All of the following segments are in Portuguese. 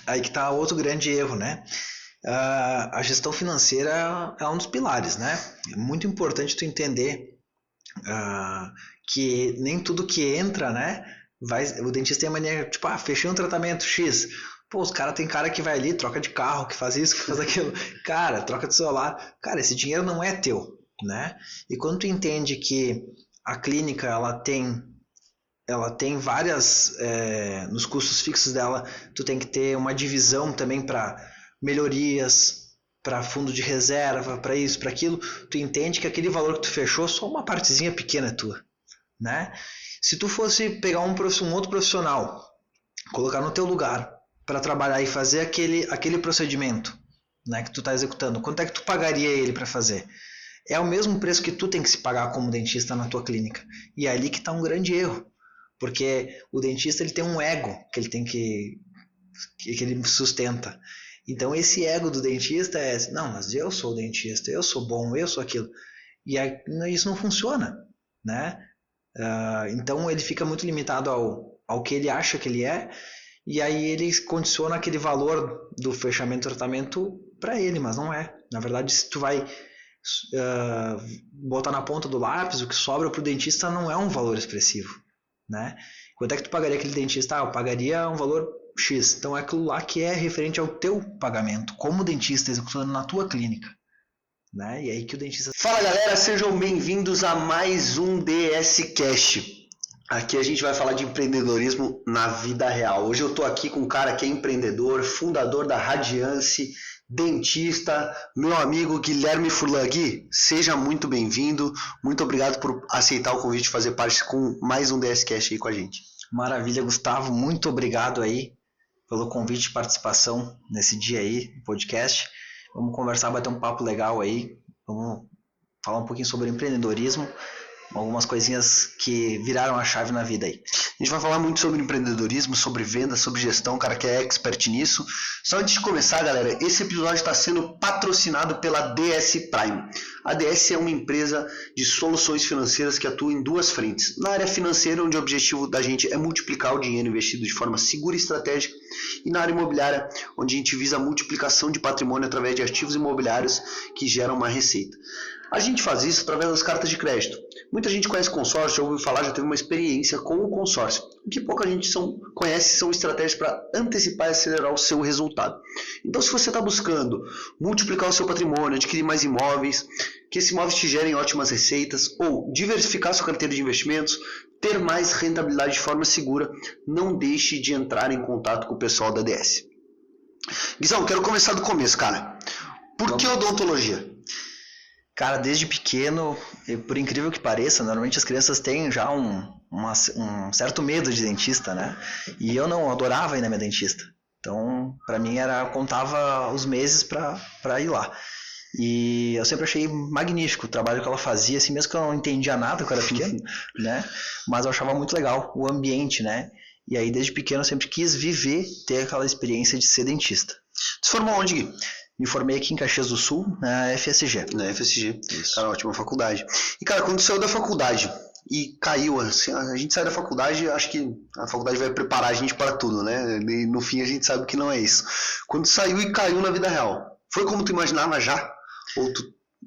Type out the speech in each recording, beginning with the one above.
Aí que tá outro grande erro, né? A gestão financeira é um dos pilares, né? É muito importante tu entender que nem tudo que entra, né? O dentista tem a mania, tipo, fechei um tratamento X. Pô, tem cara que vai ali, troca de carro, que faz isso, que faz aquilo. Cara, troca de celular. Cara, esse dinheiro não é teu, né? E quando tu entende que a clínica, ela tem várias, nos custos fixos dela, tu tem que ter uma divisão também para melhorias, para fundo de reserva, para isso, para aquilo. Tu entende que aquele valor que tu fechou, só uma partezinha pequena é tua, né? Se tu fosse pegar um outro profissional, colocar no teu lugar para trabalhar e fazer aquele procedimento, né, que tu está executando, quanto é que tu pagaria ele para fazer? É o mesmo preço que tu tem que se pagar como dentista na tua clínica. E é ali que está um grande erro. Porque o dentista ele tem um ego que ele tem que ele sustenta. Então esse ego do dentista é, não, mas eu sou o dentista, eu sou bom, eu sou aquilo. E isso não funciona, né? Então ele fica muito limitado ao que ele acha que ele é, e aí ele condiciona aquele valor do fechamento do tratamento para ele, mas não é. Na verdade, se tu vai botar na ponta do lápis, o que sobra para o dentista não é um valor expressivo, né? Quanto é que tu pagaria aquele dentista? Eu pagaria um valor X. Então é aquilo lá que é referente ao teu pagamento, como dentista executando na tua clínica, né? E aí que o dentista... Fala galera, sejam bem-vindos a mais um DS Cash. Aqui a gente vai falar de empreendedorismo na vida real. Hoje eu tô aqui com um cara que é empreendedor, fundador da Radiance, dentista, meu amigo Guilherme Furlan. Gui, seja muito bem-vindo. Muito obrigado por aceitar o convite de fazer parte com mais um DS Cash aí com a gente. Maravilha, Gustavo. Muito obrigado aí pelo convite de participação nesse dia aí, podcast. Vamos conversar, bater um papo legal aí. Vamos falar um pouquinho sobre empreendedorismo, algumas coisinhas que viraram a chave na vida aí. A gente vai falar muito sobre empreendedorismo, sobre venda, sobre gestão, cara que é expert nisso. Só antes de começar, galera, esse episódio está sendo patrocinado pela DS Prime. A DS é uma empresa de soluções financeiras que atua em duas frentes. Na área financeira, onde o objetivo da gente é multiplicar o dinheiro investido de forma segura e estratégica, e na área imobiliária, onde a gente visa a multiplicação de patrimônio através de ativos imobiliários que geram uma receita. A gente faz isso através das cartas de crédito. Muita gente conhece consórcio, já ouviu falar, já teve uma experiência com o consórcio. O que pouca gente conhece são estratégias para antecipar e acelerar o seu resultado. Então, se você está buscando multiplicar o seu patrimônio, adquirir mais imóveis, que esses imóveis te gerem ótimas receitas, ou diversificar sua carteira de investimentos, ter mais rentabilidade de forma segura, não deixe de entrar em contato com o pessoal da DS. Guizão, quero começar do começo, cara. Por que odontologia? Cara, desde pequeno, por incrível que pareça, normalmente as crianças têm já um certo medo de dentista, né? E eu não adorava ir na minha dentista. Então, pra mim eu contava os meses pra ir lá. E eu sempre achei magnífico o trabalho que ela fazia, assim, mesmo que eu não entendia nada quando eu era pequeno, né? Mas eu achava muito legal o ambiente, né? E aí, desde pequeno, eu sempre quis ter aquela experiência de ser dentista. Você formou onde, Gui? Me formei aqui em Caxias do Sul, na FSG. Na FSG, isso. Cara, ótima faculdade. E, cara, quando saiu da faculdade e caiu, assim, a gente sai da faculdade, acho que a faculdade vai preparar a gente para tudo, né? E no fim a gente sabe que não é isso. Quando saiu e caiu na vida real, foi como tu imaginava já? Ou tu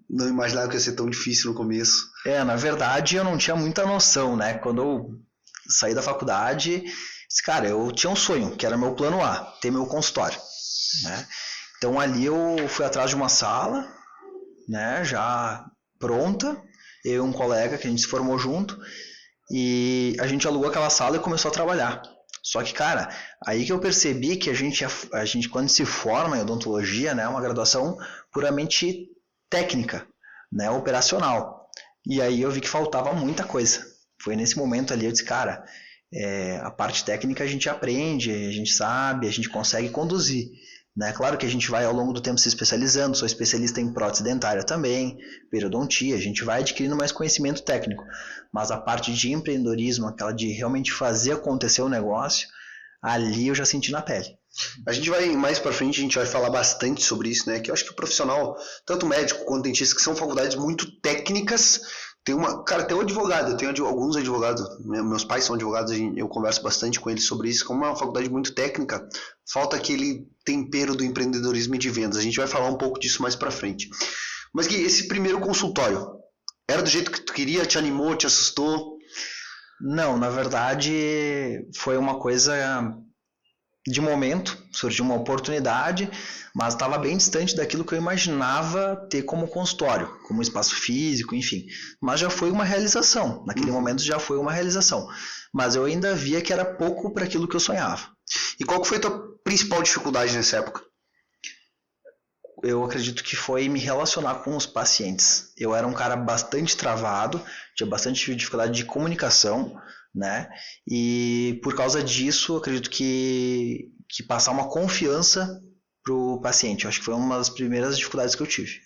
não imaginava que ia ser tão difícil no começo? Na verdade eu não tinha muita noção, né? Quando eu saí da faculdade, cara, eu tinha um sonho, que era meu plano A, ter meu consultório, né? Então ali eu fui atrás de uma sala, né, já pronta, eu e um colega que a gente se formou junto, e a gente alugou aquela sala e começou a trabalhar. Só que, cara, aí que eu percebi que a gente quando se forma em odontologia, né, é uma graduação puramente técnica, né, operacional. E aí eu vi que faltava muita coisa. Foi nesse momento ali eu disse, cara, a parte técnica a gente aprende, a gente sabe, a gente consegue conduzir. Né? Claro que a gente vai ao longo do tempo se especializando, sou especialista em prótese dentária também, periodontia, a gente vai adquirindo mais conhecimento técnico, mas a parte de empreendedorismo, aquela de realmente fazer acontecer o negócio, ali eu já senti na pele. A gente vai, mais pra frente, a gente vai falar bastante sobre isso, né? Que eu acho que o profissional, tanto médico quanto dentista, que são faculdades muito técnicas, Cara, tem um advogado, eu tenho alguns advogados, meus pais são advogados, eu converso bastante com eles sobre isso, como é uma faculdade muito técnica, falta aquele tempero do empreendedorismo e de vendas. A gente vai falar um pouco disso mais pra frente. Mas Gui, esse primeiro consultório, era do jeito que tu queria, te animou, te assustou? Não, na verdade foi uma coisa de momento, surgiu uma oportunidade, mas estava bem distante daquilo que eu imaginava ter como consultório, como espaço físico, enfim. Mas já foi uma realização, naquele momento já foi uma realização. Mas eu ainda via que era pouco para aquilo que eu sonhava. E qual que foi a tua principal dificuldade nessa época? Eu acredito que foi me relacionar com os pacientes. Eu era um cara bastante travado, tinha bastante dificuldade de comunicação, né? E por causa disso, acredito que passar uma confiança pro paciente. Eu acho que foi uma das primeiras dificuldades que eu tive.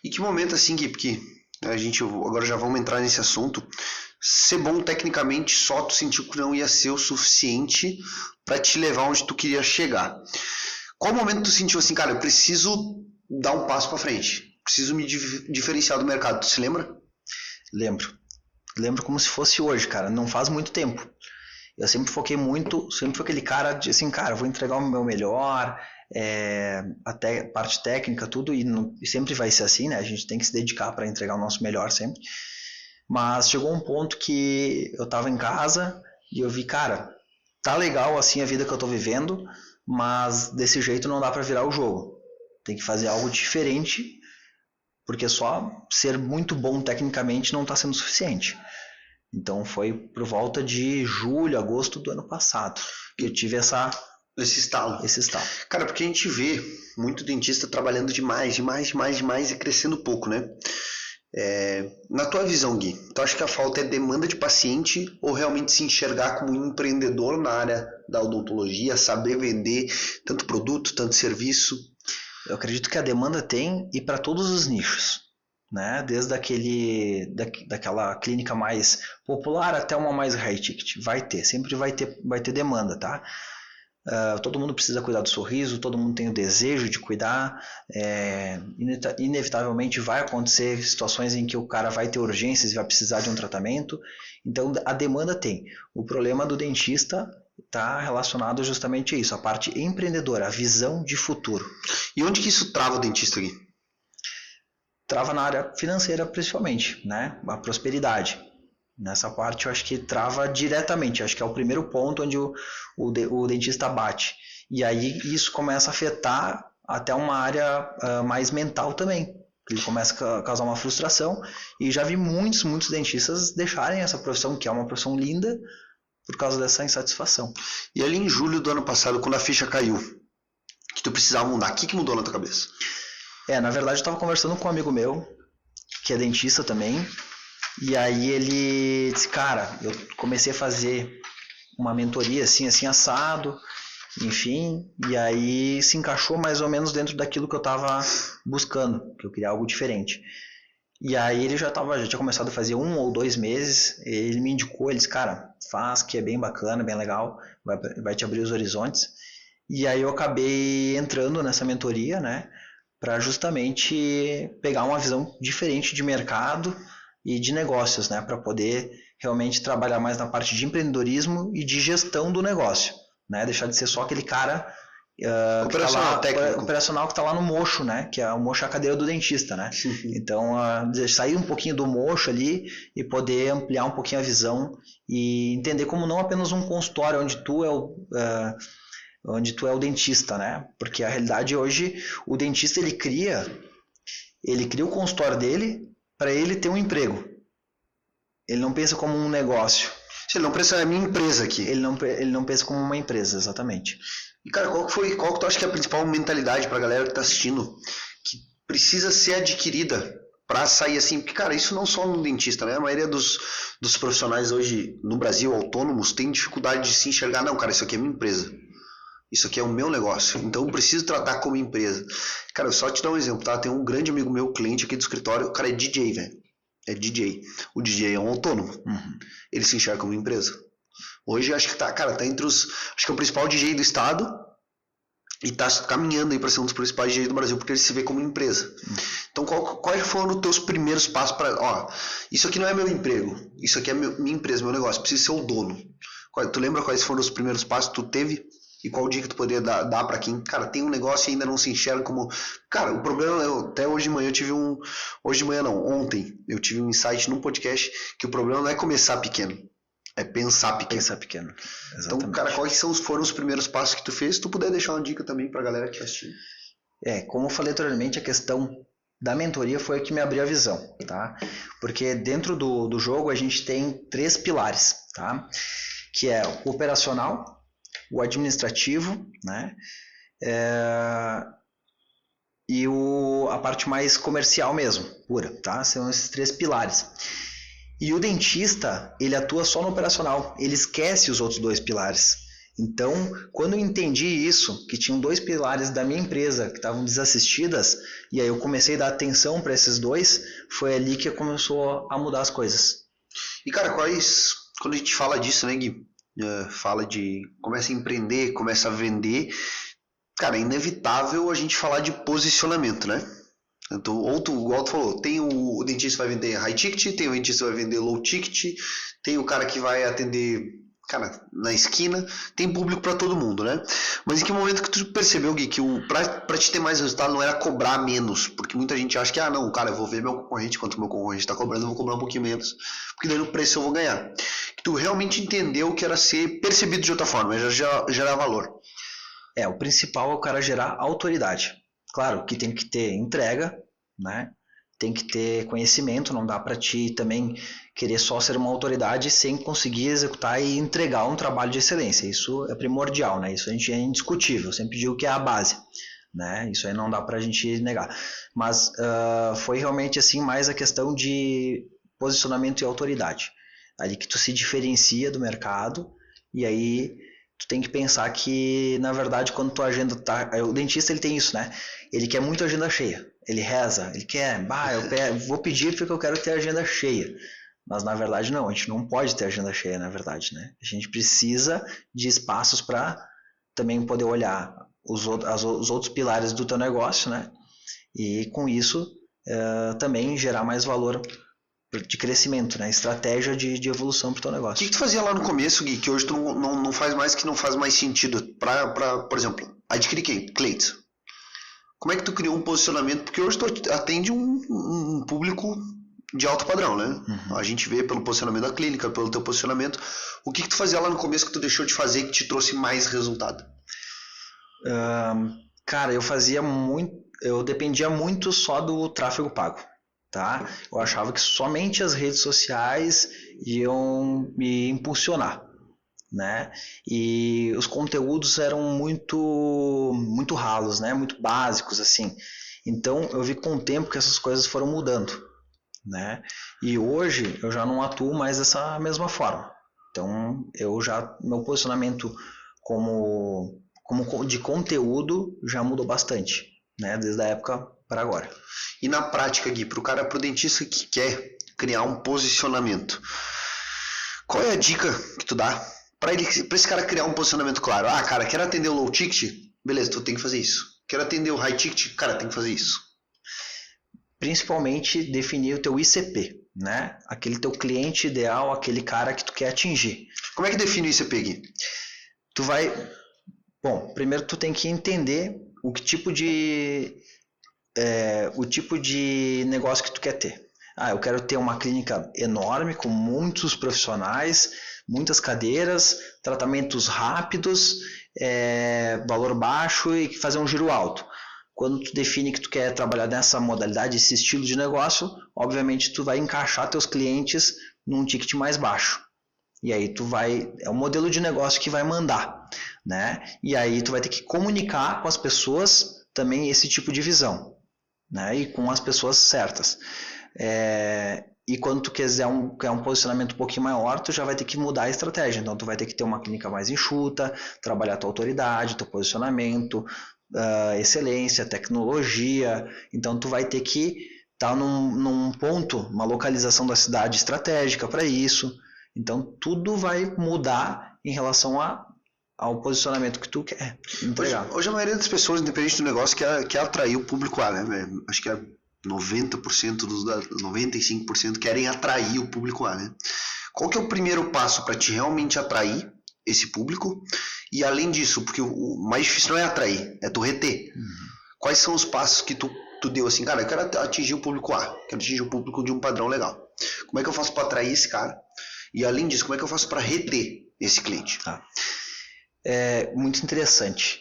E que momento assim, Gui, porque a gente agora já vamos entrar nesse assunto, ser bom tecnicamente só tu sentiu que não ia ser o suficiente para te levar onde tu queria chegar. Qual momento tu sentiu assim, cara, eu preciso dar um passo para frente, preciso me diferenciar do mercado, tu se lembra? Lembro como se fosse hoje, cara, não faz muito tempo. Eu sempre foquei muito, sempre fui aquele cara de assim, cara, vou entregar o meu melhor, até parte técnica, tudo, e sempre vai ser assim, né? A gente tem que se dedicar para entregar o nosso melhor sempre. Mas chegou um ponto que eu tava em casa e eu vi, cara, tá legal assim a vida que eu tô vivendo, mas desse jeito não dá para virar o jogo. Tem que fazer algo diferente, porque só ser muito bom tecnicamente não está sendo suficiente. Então foi por volta de julho, agosto do ano passado que eu tive esse estalo. Cara, porque a gente vê muito dentista trabalhando demais e crescendo pouco, né? Na tua visão, Gui, tu acha que a falta é demanda de paciente ou realmente se enxergar como um empreendedor na área da odontologia, saber vender tanto produto, tanto serviço? Eu acredito que a demanda tem e para todos os nichos, né? Desde daquela clínica mais popular até uma mais high ticket. Sempre vai ter demanda, tá? Todo mundo precisa cuidar do sorriso, todo mundo tem o desejo de cuidar. Inevitavelmente vai acontecer situações em que o cara vai ter urgências e vai precisar de um tratamento. Então a demanda tem. O problema do dentista está relacionado justamente a isso, a parte empreendedora, a visão de futuro. E onde que isso trava o dentista aqui? Trava na área financeira principalmente, né? A prosperidade. Nessa parte eu acho que trava diretamente, acho que é o primeiro ponto onde o dentista bate. E aí isso começa a afetar até uma área mais mental também. Ele começa a causar uma frustração e já vi muitos dentistas deixarem essa profissão, que é uma profissão linda, por causa dessa insatisfação. E ali em julho do ano passado, quando a ficha caiu, que tu precisava mudar, o que mudou na tua cabeça? Na verdade eu estava conversando com um amigo meu, que é dentista também, e aí ele disse, cara, eu comecei a fazer uma mentoria assim assado, enfim, e aí se encaixou mais ou menos dentro daquilo que eu estava buscando, que eu queria algo diferente. E aí ele já tinha começado a fazer 1 ou 2 meses, ele me indicou, ele disse, cara, faz que é bem bacana, bem legal, vai te abrir os horizontes. E aí eu acabei entrando nessa mentoria, né, para justamente pegar uma visão diferente de mercado e de negócios, né, para poder realmente trabalhar mais na parte de empreendedorismo e de gestão do negócio, né, deixar de ser só aquele cara operacional que está lá no mocho, né? Que o mocho é a cadeira do dentista, né? Então, sair um pouquinho do mocho ali e poder ampliar um pouquinho a visão e entender como não apenas um consultório onde tu é o dentista, né? Porque a realidade hoje, o dentista ele cria o consultório dele para ele ter um emprego. Ele não pensa como um negócio. Ele não pensa, é a minha empresa aqui. Ele não pensa como uma empresa, exatamente. E cara, qual que tu acha que é a principal mentalidade pra galera que tá assistindo, que precisa ser adquirida pra sair assim? Porque, cara, isso não só no dentista, né? A maioria dos profissionais hoje no Brasil, autônomos, tem dificuldade de se enxergar. Não, cara, isso aqui é minha empresa. Isso aqui é o meu negócio. Então eu preciso tratar como empresa. Cara, eu só te dar um exemplo, tá? Tem um grande amigo meu, cliente aqui do escritório, o cara é DJ, velho. É DJ. O DJ é um autônomo. Ele se enxerga como empresa. Hoje acho que tá entre os... Acho que é o principal DJ do estado e está caminhando aí para ser um dos principais DJs do Brasil, porque ele se vê como empresa. Então, quais foram os teus primeiros passos para... Ó, isso aqui não é meu emprego, isso aqui é minha empresa, meu negócio, preciso ser o dono. Tu lembra quais foram os primeiros passos que tu teve? E qual dica tu poderia dar para quem, cara, tem um negócio e ainda não se enxerga como... Cara, o problema, até hoje de manhã eu tive um... Hoje de manhã não, ontem eu tive um insight num podcast que o problema não é começar pequeno, é pensar pequeno. Pensar pequeno. Exatamente. Então, cara, quais foram os primeiros passos que tu fez? Se tu puder deixar uma dica também pra galera que assistiu. Como eu falei anteriormente, a questão da mentoria foi o que me abriu a visão, tá? Porque dentro do jogo a gente tem 3 pilares, tá? Que é o operacional, o administrativo, né? E a parte mais comercial mesmo, pura, tá? São esses 3 pilares. E o dentista, ele atua só no operacional, ele esquece os outros 2 pilares. Então, quando eu entendi isso, que tinham 2 pilares da minha empresa que estavam desassistidas, e aí eu comecei a dar atenção para esses 2, foi ali que começou a mudar as coisas. E cara, quando a gente fala disso, né, Gui? Fala de... começa a empreender, começa a vender, cara, é inevitável a gente falar de posicionamento, né? Então, igual tu falou, tem o dentista que vai vender high ticket, tem o dentista que vai vender low ticket, tem o cara que vai atender, cara, na esquina, tem público para todo mundo, né? Mas em que momento que tu percebeu, Gui, que pra te ter mais resultado não era cobrar menos? Porque muita gente acha que, não, cara, eu vou ver meu concorrente, quanto meu concorrente tá cobrando, eu vou cobrar um pouquinho menos, porque daí no preço eu vou ganhar. Que tu realmente entendeu que era ser percebido de outra forma, já gerar valor. O principal é o cara gerar autoridade. Claro que tem que ter entrega, né? Tem que ter conhecimento, não dá para ti também querer só ser uma autoridade sem conseguir executar e entregar um trabalho de excelência. Isso é primordial, né? Isso a gente é indiscutível, eu sempre digo que é a base, né? Isso aí não dá para a gente negar. Mas foi realmente assim mais a questão de posicionamento e autoridade. Ali que tu se diferencia do mercado e aí tu tem que pensar que, na verdade, quando tua agenda tá... O dentista, ele tem isso, né? Ele quer muito agenda cheia. Ele reza, ele quer... eu vou pedir porque eu quero ter agenda cheia. Mas, na verdade, não. A gente não pode ter agenda cheia, na verdade, né? A gente precisa de espaços para também poder olhar os outros pilares do teu negócio, né? E, com isso, também gerar mais valor de crescimento, né? Estratégia de evolução para o teu negócio. O que tu fazia lá no começo, Gui, que hoje tu não faz mais, que não faz mais sentido para, por exemplo, adquirir clientes? Como é que tu criou um posicionamento? Porque hoje tu atende um público de alto padrão, né? Uhum. A gente vê pelo posicionamento da clínica, pelo teu posicionamento. O que tu fazia lá no começo que tu deixou de fazer que te trouxe mais resultado? Cara, eu dependia muito só do tráfego pago. Tá? Eu achava que somente as redes sociais iam me impulsionar, né? E os conteúdos eram muito ralos, né? Muito básicos assim. Então eu vi com o tempo que essas coisas foram mudando, né? E hoje eu já não atuo mais dessa mesma forma. Então meu posicionamento como de conteúdo já mudou bastante, né? Desde a época para agora. E na prática, Gui, pro dentista que quer criar um posicionamento, qual é a dica que tu dá para esse cara criar um posicionamento claro? Cara, quero atender o low ticket? Beleza, tu tem que fazer isso. Quero atender o high ticket? Cara, tem que fazer isso. Principalmente definir o teu ICP, né? Aquele teu cliente ideal, aquele cara que tu quer atingir. Como é que define o ICP, Gui? Bom, primeiro tu tem que entender o tipo de negócio que tu quer ter. Eu quero ter uma clínica enorme com muitos profissionais, muitas cadeiras, tratamentos rápidos, valor baixo e fazer um giro alto. Quando tu define que tu quer trabalhar nessa modalidade, esse estilo de negócio, obviamente tu vai encaixar teus clientes num ticket mais baixo. E aí é o modelo de negócio que vai mandar, né? E aí tu vai ter que comunicar com as pessoas também esse tipo de visão, né? E com as pessoas certas. E quando tu quer um posicionamento um pouquinho maior, tu já vai ter que mudar a estratégia. Então tu vai ter que ter uma clínica mais enxuta, trabalhar a tua autoridade, teu posicionamento, excelência, tecnologia. Então tu vai ter que estar num ponto, uma localização da cidade estratégica para isso. Então tudo vai mudar em relação a ao posicionamento que tu quer entregar. Hoje a maioria das pessoas, independente do negócio, quer atrair o público-A, né? Acho que é 90% 95% querem atrair o público-A, né? Qual que é o primeiro passo para te realmente atrair esse público? E além disso, porque o mais difícil não é atrair, é tu reter. Quais são os passos que tu deu assim, cara, eu quero atingir o público A, quero atingir o público de um padrão legal. Como é que eu faço para atrair esse cara? E além disso, como é que eu faço para reter esse cliente? É muito interessante.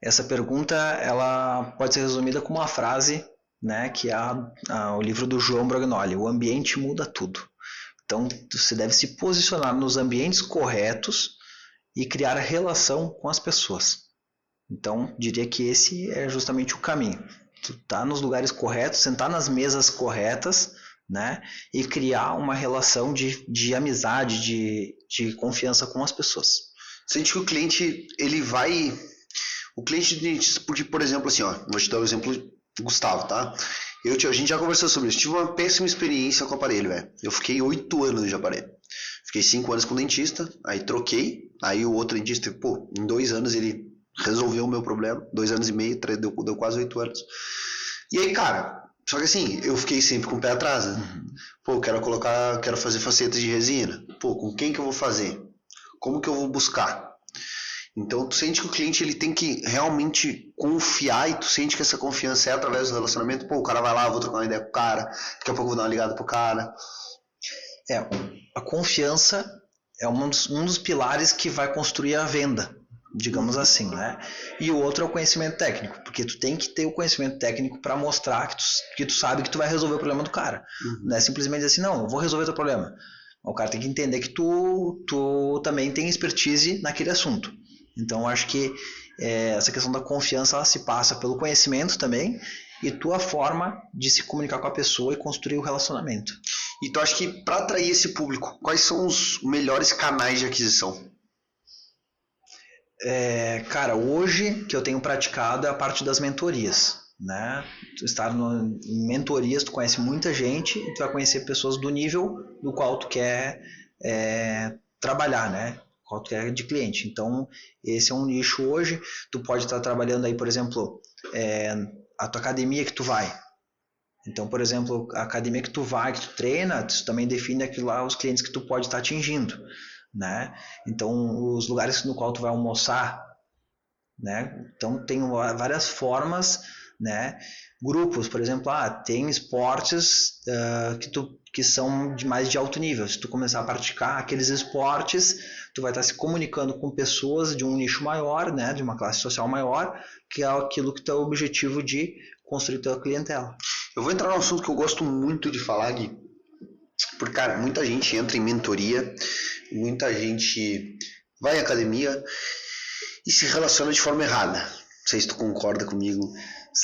Essa pergunta, ela pode ser resumida com uma frase, né, que é o livro do João Brognoli: o ambiente muda tudo. Então, você deve se posicionar nos ambientes corretos e criar relação com as pessoas. Então, diria que esse é justamente o caminho. Tu tá nos lugares corretos, sentar nas mesas corretas, né, e criar uma relação de amizade, de confiança com as pessoas. Sente que o cliente, ele vai... O cliente, porque, por exemplo, assim, ó, vou te dar o exemplo do Gustavo, tá? A gente já conversou sobre isso. Tive uma péssima experiência com o aparelho, velho. Eu fiquei 8 anos de aparelho. Fiquei 5 anos com o dentista, aí troquei. Aí o outro dentista, pô, em 2 anos ele resolveu o meu problema. 2 anos e meio, deu quase 8 anos. E aí, cara, só que assim, eu fiquei sempre com o pé atrás, né? Pô, quero fazer facetas de resina. Pô, com quem que eu vou fazer? Como que eu vou buscar? Então, tu sente que o cliente ele tem que realmente confiar, e tu sente que essa confiança é através do relacionamento. Pô, o cara vai lá, eu vou trocar uma ideia com o cara, daqui a pouco eu vou dar uma ligada pro cara. A confiança é um dos pilares que vai construir a venda, digamos assim, né? E o outro é o conhecimento técnico, porque tu tem que ter o conhecimento técnico para mostrar que tu sabe que tu vai resolver o problema do cara. Não é simplesmente assim, não, eu vou resolver teu problema. O cara tem que entender que tu também tem expertise naquele assunto. Então, acho que essa questão da confiança, ela se passa pelo conhecimento também e tua forma de se comunicar com a pessoa e construir o relacionamento. E tu acha que para atrair esse público, quais são os melhores canais de aquisição? Cara, hoje que eu tenho praticado é a parte das mentorias, né? Tu estar em mentorias, tu conhece muita gente e tu vai conhecer pessoas do nível do qual tu quer trabalhar, né? Qual tu quer de cliente. Então, esse é um nicho hoje. Tu pode estar trabalhando aí, por exemplo, a tua academia que tu vai. Então, por exemplo, a academia que tu vai, que tu treina, tu também define aquilo lá, os clientes que tu pode estar atingindo, né? Então, os lugares no qual tu vai almoçar, né? Então, tem várias formas, né? Grupos, por exemplo, tem esportes que são mais de alto nível. Se tu começar a praticar aqueles esportes, tu vai estar se comunicando com pessoas de um nicho maior, né? De uma classe social maior, que é aquilo que tu é o objetivo de construir tua clientela. Eu vou entrar num assunto que eu gosto muito de falar, Gui, porque, cara, muita gente entra em mentoria, muita gente vai à academia e se relaciona de forma errada. Não sei se tu concorda comigo.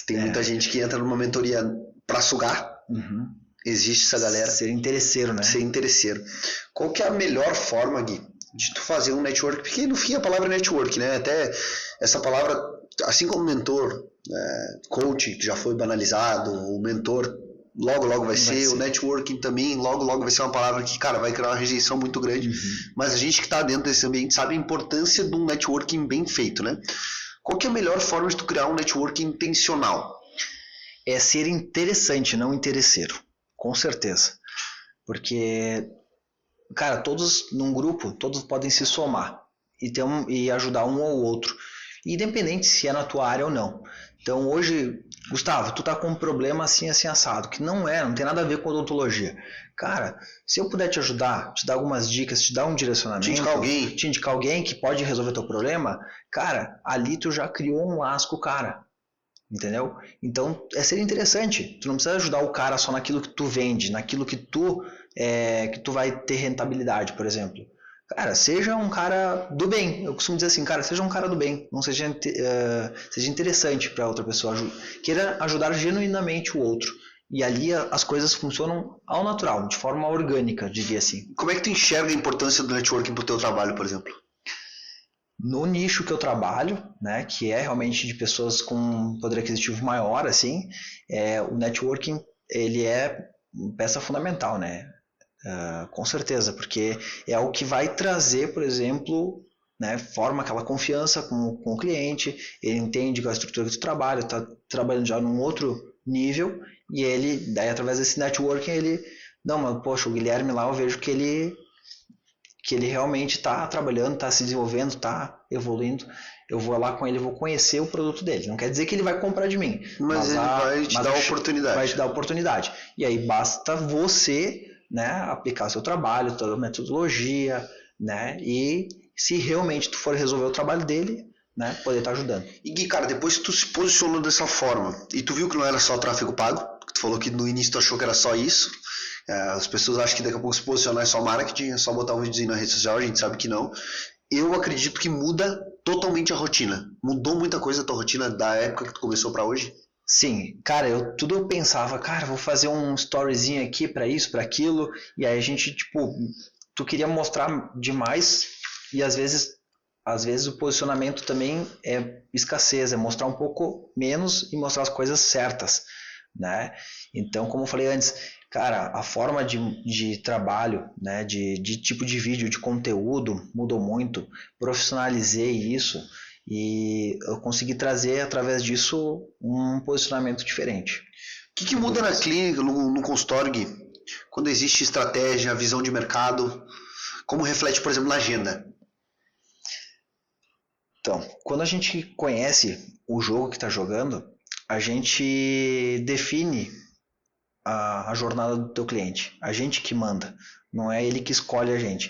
Tem muita gente que entra numa mentoria pra sugar. Existe essa galera. Ser interesseiro, né? Ser interesseiro. Qual que é a melhor forma, Gui, de tu fazer um network? Porque no fim a palavra é network, né? Até essa palavra, assim como mentor, coach, que já foi banalizado, o mentor logo vai ser, o networking também logo vai ser uma palavra que, cara, vai criar uma rejeição muito grande, mas a gente que está dentro desse ambiente sabe a importância de um networking bem feito, né? Qual que é a melhor forma de tu criar um networking intencional? É ser interessante, não interesseiro, com certeza, porque, cara, todos num grupo, todos podem se somar e ajudar um ao outro, independente se é na tua área ou não. Então hoje, Gustavo, tu tá com um problema assim assado, que não tem nada a ver com odontologia. Cara, se eu puder te ajudar, te dar algumas dicas, te dar um direcionamento, te indicar alguém que pode resolver teu problema, cara, ali tu já criou um laço com o cara. Entendeu? Então é ser interessante. Tu não precisa ajudar o cara só naquilo que tu vende, naquilo que tu vai ter rentabilidade, por exemplo. Cara, seja um cara do bem. Eu costumo dizer assim, cara, seja um cara do bem. Não seja interessante para outra pessoa. Queira ajudar genuinamente o outro. E ali as coisas funcionam ao natural, de forma orgânica, diria assim. Como é que tu enxerga a importância do networking pro teu trabalho, por exemplo? No nicho que eu trabalho, né, que é realmente de pessoas com poder aquisitivo maior, assim, o networking ele é peça fundamental, né? Com certeza, porque é o que vai trazer, por exemplo, né, forma aquela confiança com o cliente, ele entende qual é a estrutura que tu trabalha, está trabalhando já num outro nível, e ele, daí através desse networking, ele, não, mas poxa, o Guilherme lá eu vejo que ele realmente está trabalhando, está se desenvolvendo, está evoluindo, eu vou lá com ele, vou conhecer o produto dele. Não quer dizer que ele vai comprar de mim. Mas ele vai te dar a oportunidade. Vai te dar a oportunidade. E aí basta você, né, aplicar seu trabalho, toda a metodologia, né, e se realmente tu for resolver o trabalho dele, né, poder estar ajudando. E Gui, cara, depois que tu se posicionou dessa forma, e tu viu que não era só tráfego pago, tu falou que no início tu achou que era só isso, as pessoas acham que daqui a pouco se posicionar é só marketing, é só botar um videozinho na rede social, a gente sabe que não. Eu acredito que muda totalmente a rotina. Mudou muita coisa a tua rotina da época que tu começou para hoje? Sim, cara, eu pensava, cara, vou fazer um storyzinho aqui para isso, para aquilo, e aí a gente, tipo, tu queria mostrar demais, e às vezes o posicionamento também é escassez, é mostrar um pouco menos e mostrar as coisas certas, né? Então, como eu falei antes, cara, a forma de trabalho, né, de tipo de vídeo, de conteúdo mudou muito, profissionalizei isso e eu consegui trazer através disso um posicionamento diferente. O que muda na clínica, no consultório, Gui? Quando existe estratégia, visão de mercado, como reflete, por exemplo, na agenda? Então, quando a gente conhece o jogo que está jogando, a gente define a jornada do teu cliente. A gente que manda, não é ele que escolhe a gente.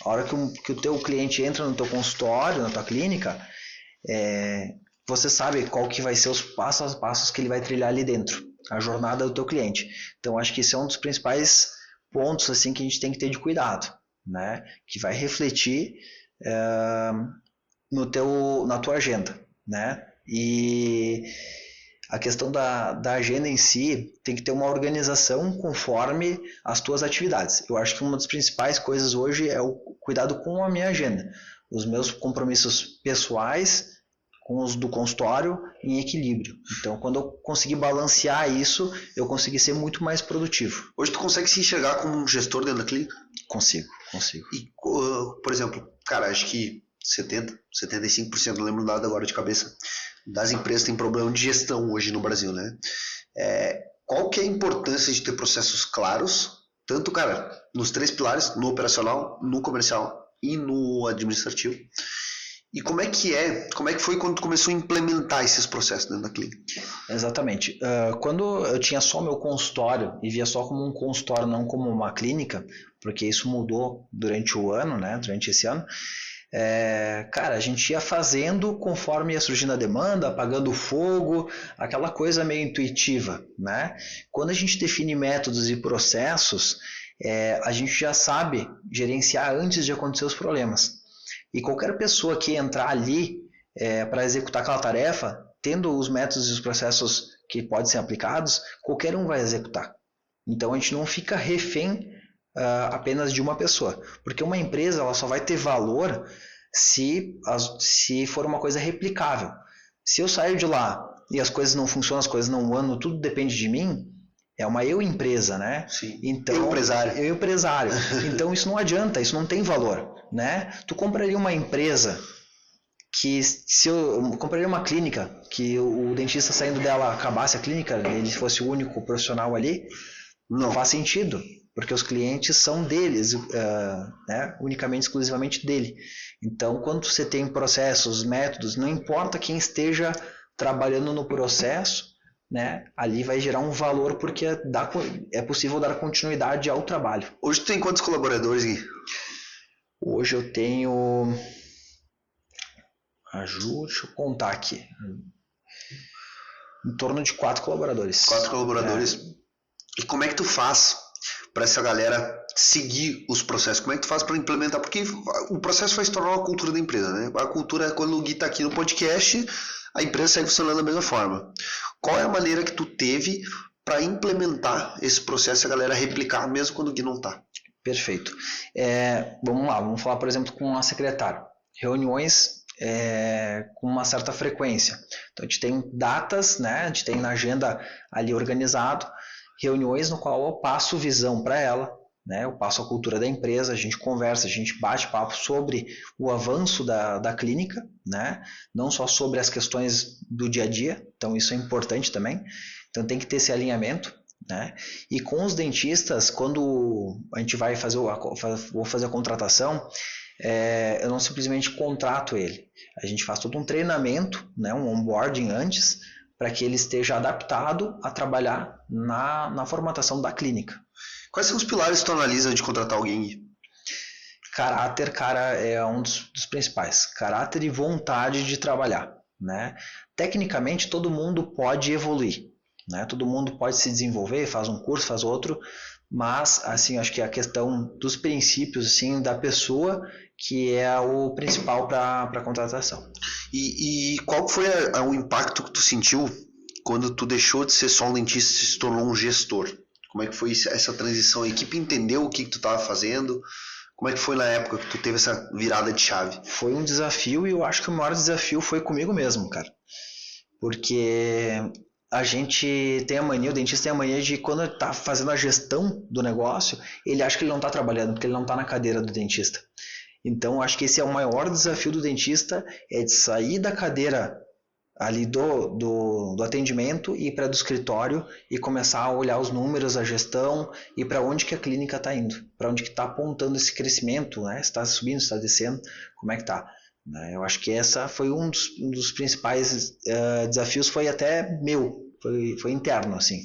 A hora que o teu cliente entra no teu consultório, na tua clínica, você sabe qual que vai ser os passos a passos que ele vai trilhar ali dentro, a jornada do teu cliente. Então, acho que esse é um dos principais pontos assim que a gente tem que ter de cuidado, né? Que vai refletir na tua agenda, né? E a questão da agenda em si tem que ter uma organização conforme as tuas atividades. Eu acho que uma das principais coisas hoje é o cuidado com a minha agenda. Os meus compromissos pessoais com os do consultório em equilíbrio. Então, quando eu conseguir balancear isso, eu consegui ser muito mais produtivo. Hoje tu consegue se enxergar como um gestor dentro da clínica? Consigo. E, por exemplo, cara, acho que 75%, não lembro nada agora de cabeça, das empresas têm problema de gestão hoje no Brasil, né? Qual que é a importância de ter processos claros, tanto, cara, nos 3 pilares, no operacional, no comercial e no administrativo? E como é que foi quando tu começou a implementar esses processos dentro da clínica? Exatamente. Quando eu tinha só meu consultório e via só como um consultório, não como uma clínica, porque isso mudou durante o ano, né? Durante esse ano, cara, a gente ia fazendo conforme ia surgindo a demanda, apagando o fogo, aquela coisa meio intuitiva, né? Quando a gente define métodos e processos, a gente já sabe gerenciar antes de acontecer os problemas. E qualquer pessoa que entrar ali para executar aquela tarefa, tendo os métodos e os processos que podem ser aplicados, qualquer um vai executar. Então a gente não fica refém apenas de uma pessoa, porque uma empresa ela só vai ter valor se for uma coisa replicável. Se eu saio de lá e as coisas não funcionam, as coisas não andam, tudo depende de mim, é uma empresa, né? Sim. Então, eu empresário. Então isso não adianta, isso não tem valor, né? Tu compraria uma empresa que eu compraria uma clínica que o dentista saindo dela acabasse a clínica, ele fosse o único profissional ali, não faz sentido, porque os clientes são deles, né? Unicamente, exclusivamente dele. Então, quando você tem processos, métodos, não importa quem esteja trabalhando no processo, né? Ali vai gerar um valor porque é possível dar continuidade ao trabalho. Hoje tu tem quantos colaboradores, Gui? Hoje eu tenho... deixa eu contar aqui. Em torno de 4 colaboradores. 4 colaboradores. E como é que tu faz para essa galera seguir os processos? Como é que tu faz para implementar? Porque o processo vai se tornar uma cultura da empresa, né? A cultura é quando o Gui está aqui no podcast, a empresa segue funcionando da mesma forma. Qual é a maneira que tu teve para implementar esse processo e a galera replicar mesmo quando o Gui não está? Perfeito. Vamos lá, vamos falar, por exemplo, com a secretária. Reuniões com uma certa frequência. Então, a gente tem datas, né? A gente tem na agenda ali organizado, reuniões no qual eu passo visão para ela, né? Eu passo a cultura da empresa, a gente conversa, a gente bate papo sobre o avanço da clínica, né? Não só sobre as questões do dia a dia, então isso é importante também. Então tem que ter esse alinhamento, né? E com os dentistas, quando a gente vai vou fazer a contratação, eu não simplesmente contrato ele. A gente faz todo um treinamento, né? Um onboarding antes, para que ele esteja adaptado a trabalhar na formatação da clínica. Quais são os pilares que tu analisa de contratar alguém? Caráter, cara, é um dos principais. Caráter e vontade de trabalhar, né? Tecnicamente, todo mundo pode evoluir, né? Todo mundo pode se desenvolver, faz um curso, faz outro, mas, assim, acho que a questão dos princípios, assim, da pessoa que é o principal para a contratação. E qual foi o impacto que tu sentiu quando tu deixou de ser só um dentista e se tornou um gestor? Como é que foi essa transição? A equipe entendeu o que tu estava fazendo? Como é que foi na época que tu teve essa virada de chave? Foi um desafio e eu acho que o maior desafio foi comigo mesmo, cara. Porque a gente tem a mania, o dentista tem a mania de quando ele está fazendo a gestão do negócio, ele acha que ele não está trabalhando, porque ele não está na cadeira do dentista. Então, eu acho que esse é o maior desafio do dentista, é de sair da cadeira ali do atendimento e ir para do escritório e começar a olhar os números, a gestão e para onde que a clínica está indo, para onde que está apontando esse crescimento, né? Se está subindo, se está descendo, como é que está. Eu acho que essa foi um dos principais desafios, foi até meu, foi interno, assim.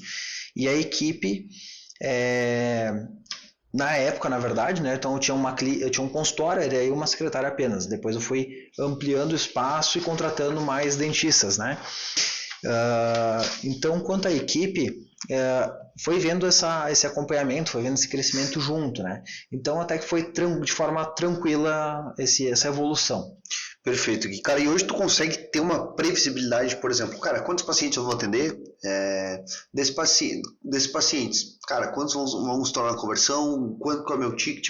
E a equipe, na época, na verdade, né? Então eu tinha um consultório, era aí uma secretária apenas. Depois eu fui ampliando o espaço e contratando mais dentistas, né? Então, quanto à equipe, foi vendo esse acompanhamento, foi vendo esse crescimento junto, né? Então, até que foi de forma tranquila essa evolução. Perfeito, Gui. Cara, e hoje tu consegue ter uma previsibilidade, por exemplo, cara, quantos pacientes eu vou atender? Desses pacientes, cara, quantos vão se tornar conversão? Quanto é o meu ticket?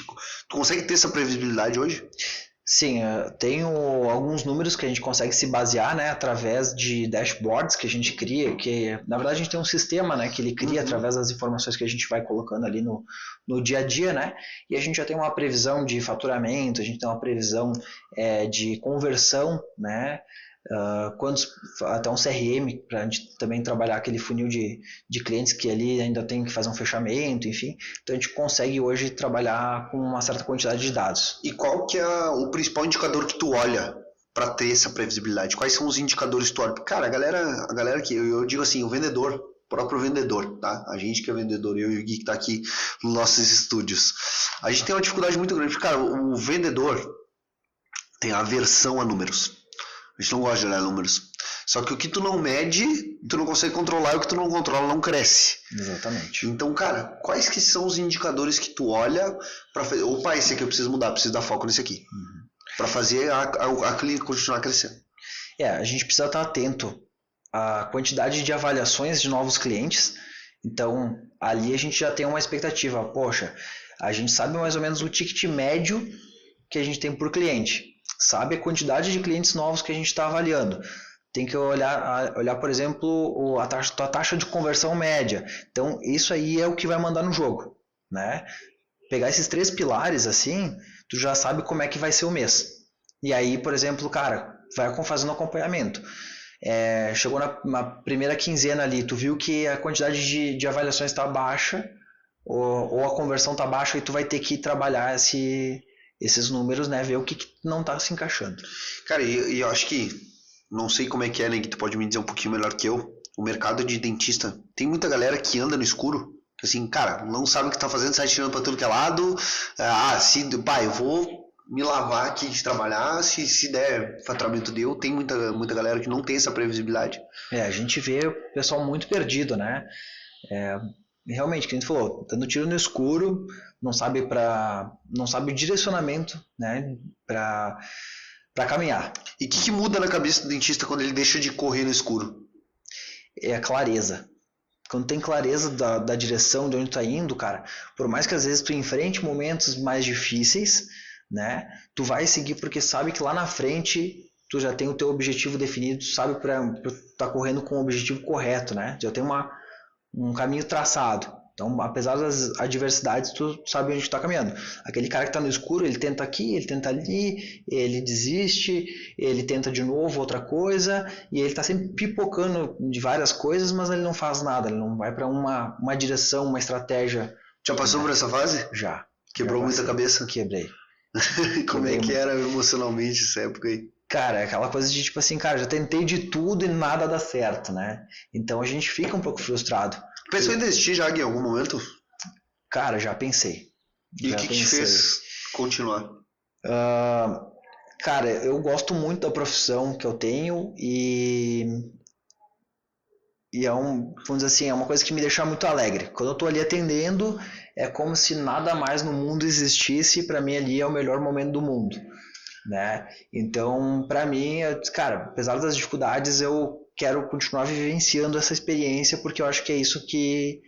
Tu consegue ter essa previsibilidade hoje? Sim, tenho alguns números que a gente consegue se basear, né, através de dashboards que a gente cria, que na verdade a gente tem um sistema, né, que ele cria através das informações que a gente vai colocando ali no dia a dia, né, e a gente já tem uma previsão de faturamento, a gente tem uma previsão de conversão, né, até um CRM para a gente também trabalhar aquele funil de clientes que ali ainda tem que fazer um fechamento, enfim. Então a gente consegue hoje trabalhar com uma certa quantidade de dados. E qual que é o principal indicador que tu olha para ter essa previsibilidade? Quais são os indicadores que tu olha? Cara, a galera que eu digo assim, o vendedor, o próprio vendedor, tá? A gente que é vendedor, eu e o Gui que tá aqui nos nossos estúdios. A gente tem uma dificuldade muito grande, porque, cara, o vendedor tem aversão a números. A gente não gosta de olhar números. Só que o que tu não mede, tu não consegue controlar, e o que tu não controla não cresce. Exatamente. Então, cara, quais que são os indicadores que tu olha para fazer... Opa, esse aqui eu preciso mudar, preciso dar foco nesse aqui. Para fazer a clínica continuar crescendo. A gente precisa estar atento à quantidade de avaliações de novos clientes. Então, ali a gente já tem uma expectativa. Poxa, a gente sabe mais ou menos o ticket médio que a gente tem por cliente. Sabe a quantidade de clientes novos que a gente está avaliando. Tem que olhar, por exemplo, a taxa de conversão média. Então, isso aí é o que vai mandar no jogo, né? Pegar esses 3 pilares assim, tu já sabe como é que vai ser o mês. E aí, por exemplo, cara, vai fazendo acompanhamento. Chegou na primeira quinzena ali, tu viu que a quantidade de avaliações está baixa, ou a conversão está baixa, e tu vai ter que trabalhar esses números, né? Ver o que não está se encaixando. Cara, e eu acho que, não sei como é que é, né? Que tu pode me dizer um pouquinho melhor que eu. O mercado de dentista, tem muita galera que anda no escuro, que assim, cara, não sabe o que tá fazendo, sai tirando pra tudo que é lado. Eu vou me lavar aqui de trabalhar, se der faturamento deu. Tem muita galera que não tem essa previsibilidade. A gente vê o pessoal muito perdido, né? Realmente, que a gente falou, dando tiro no escuro, não sabe o direcionamento, né, para caminhar. E o que muda na cabeça do dentista quando ele deixa de correr no escuro? É a clareza. Quando tem clareza da direção, de onde tu tá indo, cara, por mais que às vezes tu enfrente momentos mais difíceis, né, tu vai seguir porque sabe que lá na frente tu já tem o teu objetivo definido, tu sabe para tá correndo com o objetivo correto, né, já tem um caminho traçado. Então, apesar das adversidades, tu sabe onde tu tá caminhando. Aquele cara que tá no escuro, ele tenta aqui, ele tenta ali, ele desiste, ele tenta de novo outra coisa, e ele tá sempre pipocando de várias coisas, mas ele não faz nada, ele não vai para uma direção, uma estratégia. Já passou por essa fase? Já. Quebrou muita cabeça? Quebrei. Como é que era emocionalmente essa época aí? Cara, é aquela coisa de tipo assim, cara, já tentei de tudo e nada dá certo, né? Então a gente fica um pouco frustrado. Pensou em desistir já em algum momento? Cara, já pensei. E o que te fez continuar? Cara, eu gosto muito da profissão que eu tenho e vamos dizer assim, é uma coisa que me deixa muito alegre. Quando eu tô ali atendendo, é como se nada mais no mundo existisse, e para mim ali é o melhor momento do mundo, né? Então, para mim, cara, apesar das dificuldades, eu quero continuar vivenciando essa experiência, porque eu acho que é isso que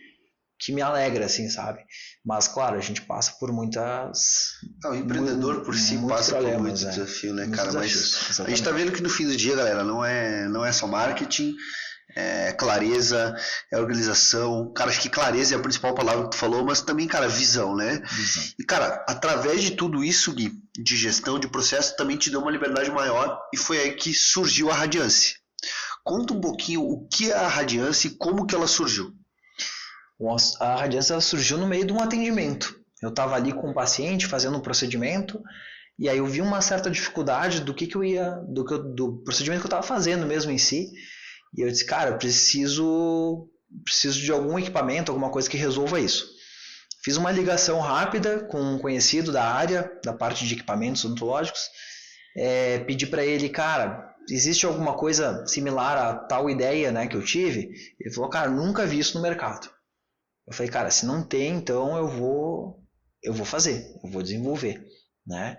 me alegra, assim, sabe? Mas, claro, a gente passa por muitas... O empreendedor por si passa por muito desafio, né, cara? Mas a gente tá vendo que no fim do dia, galera, não é só marketing, é clareza, é organização. Cara, acho que clareza é a principal palavra que tu falou, mas também, cara, visão, né? Visão. E, cara, através de tudo isso, Gui, de gestão, de processo, também te deu uma liberdade maior e foi aí que surgiu a Radiance. Conta um pouquinho o que é a Radiance e como que ela surgiu. A Radiance ela surgiu no meio de um atendimento. Eu estava ali com um paciente fazendo um procedimento e aí eu vi uma certa dificuldade do procedimento que eu estava fazendo mesmo em si. E eu disse, cara, eu preciso de algum equipamento, alguma coisa que resolva isso. Fiz uma ligação rápida com um conhecido da área, da parte de equipamentos odontológicos. Pedi para ele, cara, existe alguma coisa similar a tal ideia, né, que eu tive? Ele falou, cara, nunca vi isso no mercado. Eu falei, cara, se não tem, então eu vou fazer, eu vou desenvolver, né?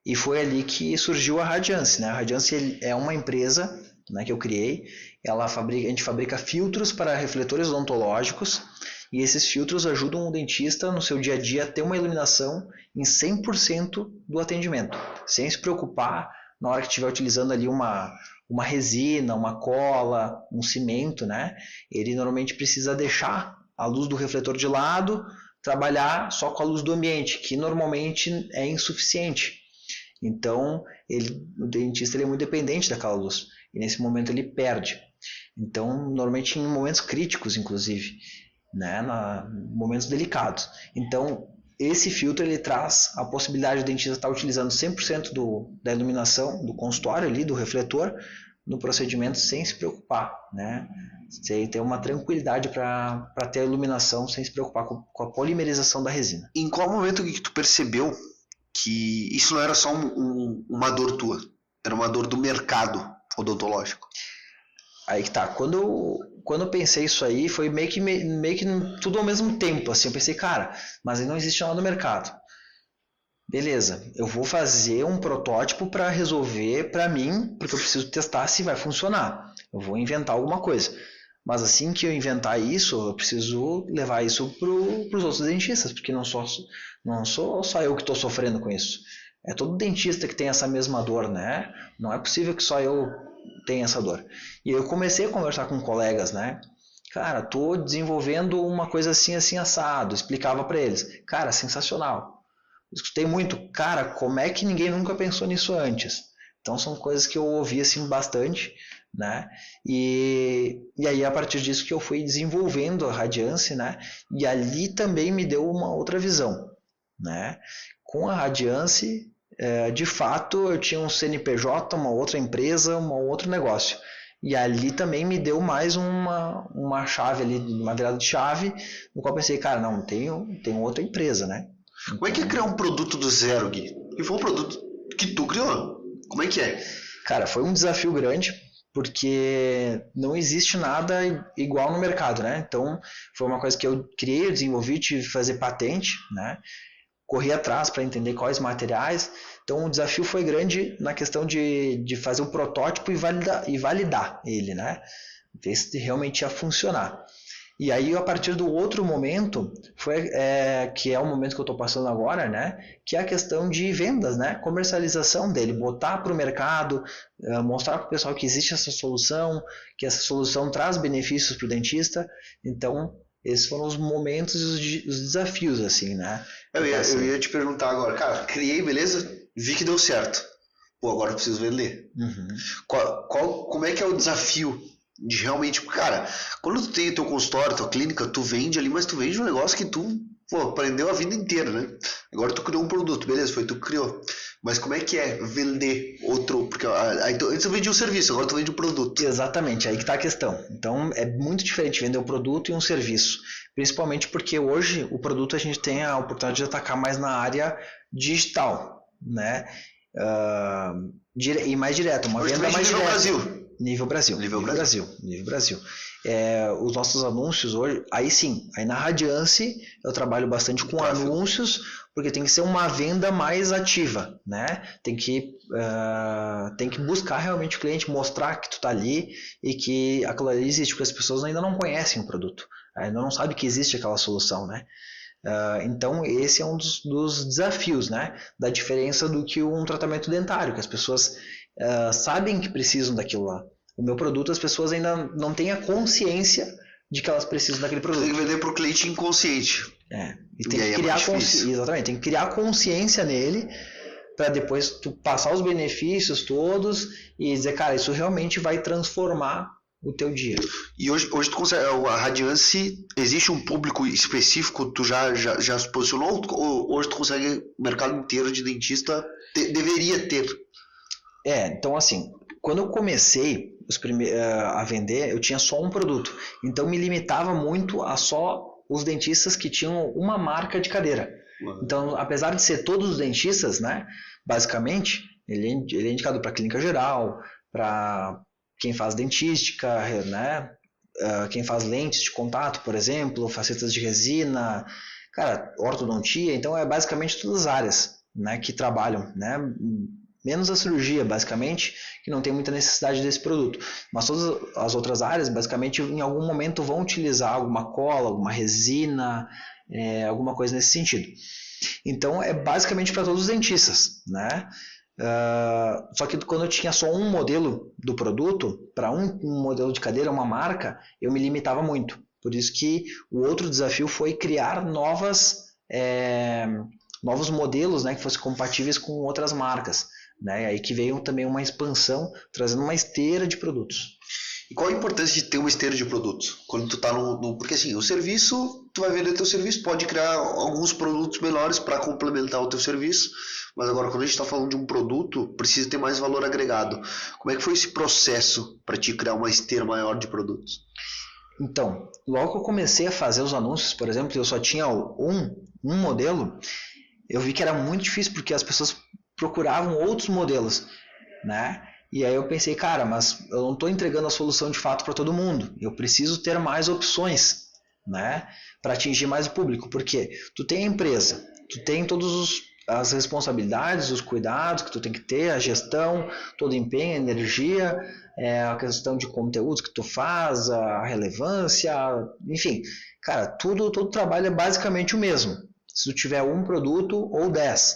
E foi ali que surgiu a Radiance, né? A Radiance é uma empresa, né, que eu criei. A gente fabrica filtros para refletores odontológicos e esses filtros ajudam o dentista no seu dia a dia a ter uma iluminação em 100% do atendimento, sem se preocupar na hora que estiver utilizando ali uma resina, uma cola, um cimento, né? Ele normalmente precisa deixar a luz do refletor de lado, trabalhar só com a luz do ambiente, que normalmente é insuficiente. Então, o dentista ele é muito dependente daquela luz e nesse momento ele perde. Então, normalmente em momentos críticos, inclusive, né, momentos delicados. Então, esse filtro ele traz a possibilidade do dentista estar utilizando 100% da iluminação do consultório ali, do refletor, no procedimento sem se preocupar, né? Sem ter uma tranquilidade para ter a iluminação sem se preocupar com a polimerização da resina. Em qual momento que tu percebeu que isso não era só uma dor tua, era uma dor do mercado odontológico? Aí que tá, quando eu pensei isso aí, foi meio que tudo ao mesmo tempo, assim, eu pensei, cara, mas aí não existe nada no mercado. Beleza, eu vou fazer um protótipo para resolver para mim, porque eu preciso testar se vai funcionar. Eu vou inventar alguma coisa. Mas assim que eu inventar isso, eu preciso levar isso para os outros dentistas, porque não sou só eu que estou sofrendo com isso. É todo dentista que tem essa mesma dor, né? Não é possível que só eu tenha essa dor. E eu comecei a conversar com colegas, né? Cara, tô desenvolvendo uma coisa assim, assim, assado. Explicava para eles. Cara, sensacional. Escutei muito. Cara, como é que ninguém nunca pensou nisso antes? Então são coisas que eu ouvi assim bastante, né? E aí a partir disso que eu fui desenvolvendo a Radiance, né? E ali também me deu uma outra visão, né? Com a Radiance, de fato eu tinha um CNPJ, uma outra empresa, um outro negócio. E ali também me deu mais uma chave ali, uma virada de chave, no qual eu pensei, cara, não, tenho outra empresa, né? Como é que é criar um produto do zero, Gui? E foi um produto que tu criou? Como é que é? Cara, foi um desafio grande, porque não existe nada igual no mercado, né? Então, foi uma coisa que eu criei, eu desenvolvi, tive que fazer patente, né? Corri atrás para entender quais materiais. Então, o desafio foi grande na questão de fazer o protótipo e validar ele, né? Ver se realmente ia funcionar. E aí, a partir do outro momento, que é o momento que eu estou passando agora, né? Que é a questão de vendas, né? Comercialização dele, botar para o mercado, mostrar para o pessoal que existe essa solução, que essa solução traz benefícios para o dentista. Então, esses foram os momentos e os desafios, assim, né? Eu ia te perguntar agora, cara, criei, beleza? Vi que deu certo. Pô, agora eu preciso vender. Uhum. Como é que é o desafio de realmente, cara, quando tu tem o teu consultório, tua clínica, tu vende ali, mas tu vende um negócio que tu, pô, aprendeu a vida inteira, né? Agora tu criou um produto, beleza, foi tu que criou. Mas como é que é vender outro, porque aí antes eu vendia um serviço, agora tu vende um produto. Exatamente, aí que está a questão. Então é muito diferente vender um produto e um serviço, principalmente porque hoje o produto a gente tem a oportunidade de atacar mais na área digital, né? E mais direto, uma Hoje venda mais direta. Brasil. Nível Brasil. Os nossos anúncios hoje, aí sim, aí na Radiance eu trabalho bastante com anúncios, porque tem que ser uma venda mais ativa, né? Tem que buscar realmente o cliente, mostrar que tu tá ali e que aquilo ali existe, porque as pessoas ainda não conhecem o produto, ainda não sabem que existe aquela solução, né? Então esse é um dos desafios, né? Da diferença do que um tratamento dentário, que as pessoas sabem que precisam daquilo lá. O meu produto, as pessoas ainda não têm a consciência de que elas precisam daquele produto. Tem que vender para o cliente inconsciente. E tem que criar exatamente, tem que criar consciência nele para depois tu passar os benefícios todos e dizer, cara, isso realmente vai transformar o teu dia. E hoje tu consegue, a Radiance, existe um público específico, tu já se posicionou, ou hoje tu consegue o mercado inteiro de dentista, deveria ter? Então assim, quando eu comecei a vender, eu tinha só um produto, então me limitava muito a só os dentistas que tinham uma marca de cadeira. Então, apesar de ser todos os dentistas, né, basicamente, ele é indicado para clínica geral, para quem faz dentística, né, quem faz lentes de contato, por exemplo, facetas de resina, cara, ortodontia, então é basicamente todas as áreas, né, que trabalham, né, menos a cirurgia, basicamente, que não tem muita necessidade desse produto. Mas todas as outras áreas, basicamente, em algum momento vão utilizar alguma cola, alguma resina, alguma coisa nesse sentido. Então, é basicamente para todos os dentistas, né? Só que quando eu tinha só um modelo do produto, para um modelo de cadeira, uma marca, eu me limitava muito. Por isso que o outro desafio foi criar novos modelos, né, que fossem compatíveis com outras marcas. Né? Aí que veio também uma expansão, trazendo uma esteira de produtos. E qual a importância de ter uma esteira de produtos? Quando tu tá porque assim, o serviço, tu vai vender teu serviço, pode criar alguns produtos melhores para complementar o teu serviço, mas agora quando a gente está falando de um produto, precisa ter mais valor agregado. Como é que foi esse processo para te criar uma esteira maior de produtos? Então, logo que eu comecei a fazer os anúncios, por exemplo, eu só tinha um modelo, eu vi que era muito difícil porque as pessoas procuravam outros modelos, né? E aí eu pensei, cara, mas eu não estou entregando a solução de fato para todo mundo. Eu preciso ter mais opções, né? Para atingir mais o público. Porque tu tem a empresa, tu tem todas as responsabilidades, os cuidados que tu tem que ter, a gestão, todo o empenho, a energia, a questão de conteúdos que tu faz, a relevância, enfim. Cara, todo trabalho é basicamente o mesmo. Se tu tiver um produto ou 10.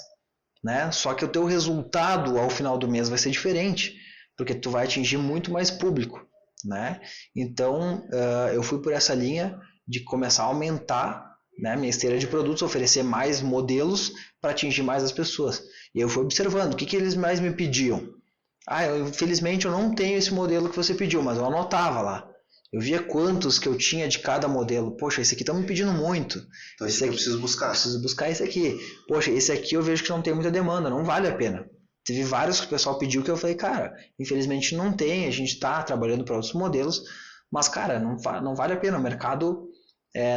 Né? Só que o teu resultado ao final do mês vai ser diferente, porque tu vai atingir muito mais público, né? Então eu fui por essa linha de começar a aumentar, né, minha esteira de produtos, oferecer mais modelos para atingir mais as pessoas. E eu fui observando o que eles mais me pediam. Infelizmente eu não tenho esse modelo que você pediu, mas eu anotava lá. Eu via quantos que eu tinha de cada modelo. Poxa, esse aqui está me pedindo muito. Então esse aqui eu preciso buscar. Preciso buscar esse aqui. Poxa, esse aqui eu vejo que não tem muita demanda, não vale a pena. Teve vários que o pessoal pediu que eu falei, cara, infelizmente não tem, a gente está trabalhando para outros modelos, mas, cara, não vale a pena, o mercado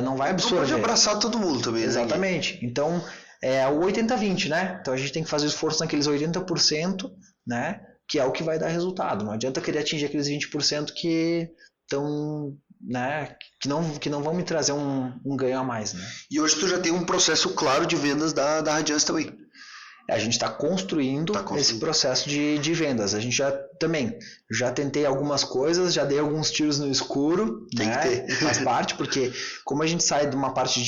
não vai absorver. Não pode abraçar todo mundo também. Exatamente. Né? Então, é o 80-20, né? Então a gente tem que fazer esforço naqueles 80%, né? Que é o que vai dar resultado. Não adianta querer atingir aqueles 20% que estão, né, que não vão me trazer um ganho a mais, né? E hoje tu já tem um processo claro de vendas da Radiance também. A gente está construindo esse processo de vendas. A gente já tentei algumas coisas, já dei alguns tiros no escuro, tem né? que ter. Faz parte, porque como a gente sai de uma parte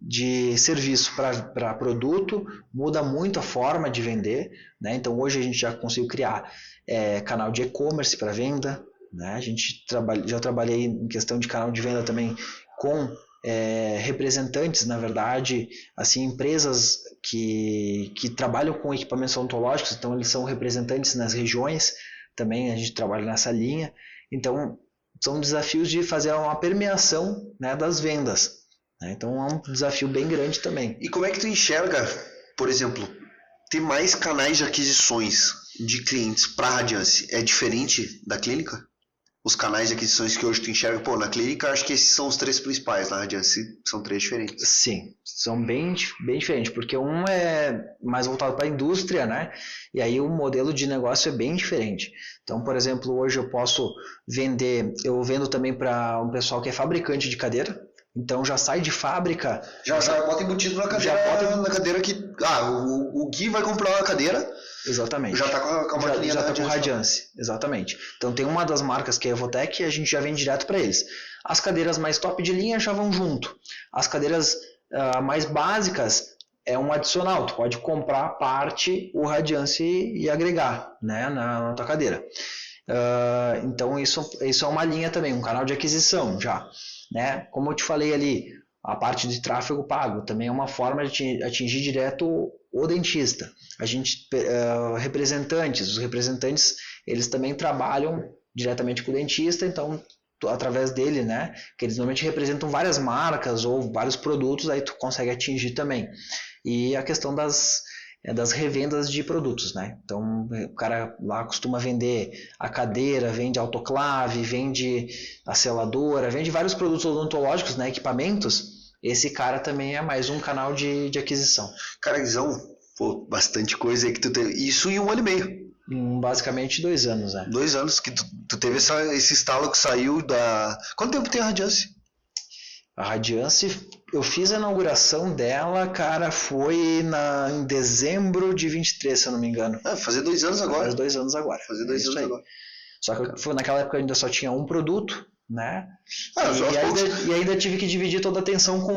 de serviço para produto, muda muito a forma de vender, né? Então hoje a gente já conseguiu criar canal de e-commerce para venda, né? Já trabalhei em questão de canal de venda também com representantes, na verdade, assim, empresas que trabalham com equipamentos odontológicos, então eles são representantes nas regiões, também a gente trabalha nessa linha, então são desafios de fazer uma permeação, né, das vendas, né? Então é um desafio bem grande também. E como é que tu enxerga, por exemplo, ter mais canais de aquisições de clientes para a Radiance é diferente da clínica? Os canais de aquisições que hoje tu enxerga, pô, na clínica acho que esses são os 3 principais, na Radiance são 3 diferentes. Sim, são bem diferentes, porque um é mais voltado para a indústria, né? E aí o modelo de negócio é bem diferente. Então, por exemplo, hoje eu posso vender, eu vendo também para um pessoal que é fabricante de cadeira, então já sai de fábrica. Já bota embutido na cadeira, na cadeira que. O Gui vai comprar uma cadeira. Exatamente. Já está com a maquininha já da tá com Radiance. Radiance, exatamente. Então tem uma das marcas que é a Evotec e a gente já vende direto para eles. As cadeiras mais top de linha já vão junto. As cadeiras mais básicas é um adicional. Tu pode comprar a parte, o Radiance e agregar, né, na tua cadeira. Então isso é uma linha também, um canal de aquisição já, né? Como eu te falei ali, a parte de tráfego pago também é uma forma de atingir direto o dentista. A gente, os representantes, eles também trabalham diretamente com o dentista, então através dele, né, que eles normalmente representam várias marcas ou vários produtos, aí tu consegue atingir também. E a questão das revendas de produtos, né? Então o cara lá costuma vender a cadeira, vende autoclave, vende a seladora, vende vários produtos odontológicos, né, equipamentos. Esse cara também é mais um canal de aquisição. Cara, Guizão, pô, bastante coisa aí que tu teve. Isso em 1 ano e meio. Basicamente 2 anos, né? 2 anos que tu teve esse estalo que saiu da... Quanto tempo tem a Radiance? A Radiance, eu fiz a inauguração dela, cara, foi em dezembro de 23, se eu não me engano. Fazer 2 anos agora. Faz 2 anos agora. Fazer 2 anos agora. Só que naquela época eu ainda só tinha um produto, né? E ainda tive que dividir toda a atenção com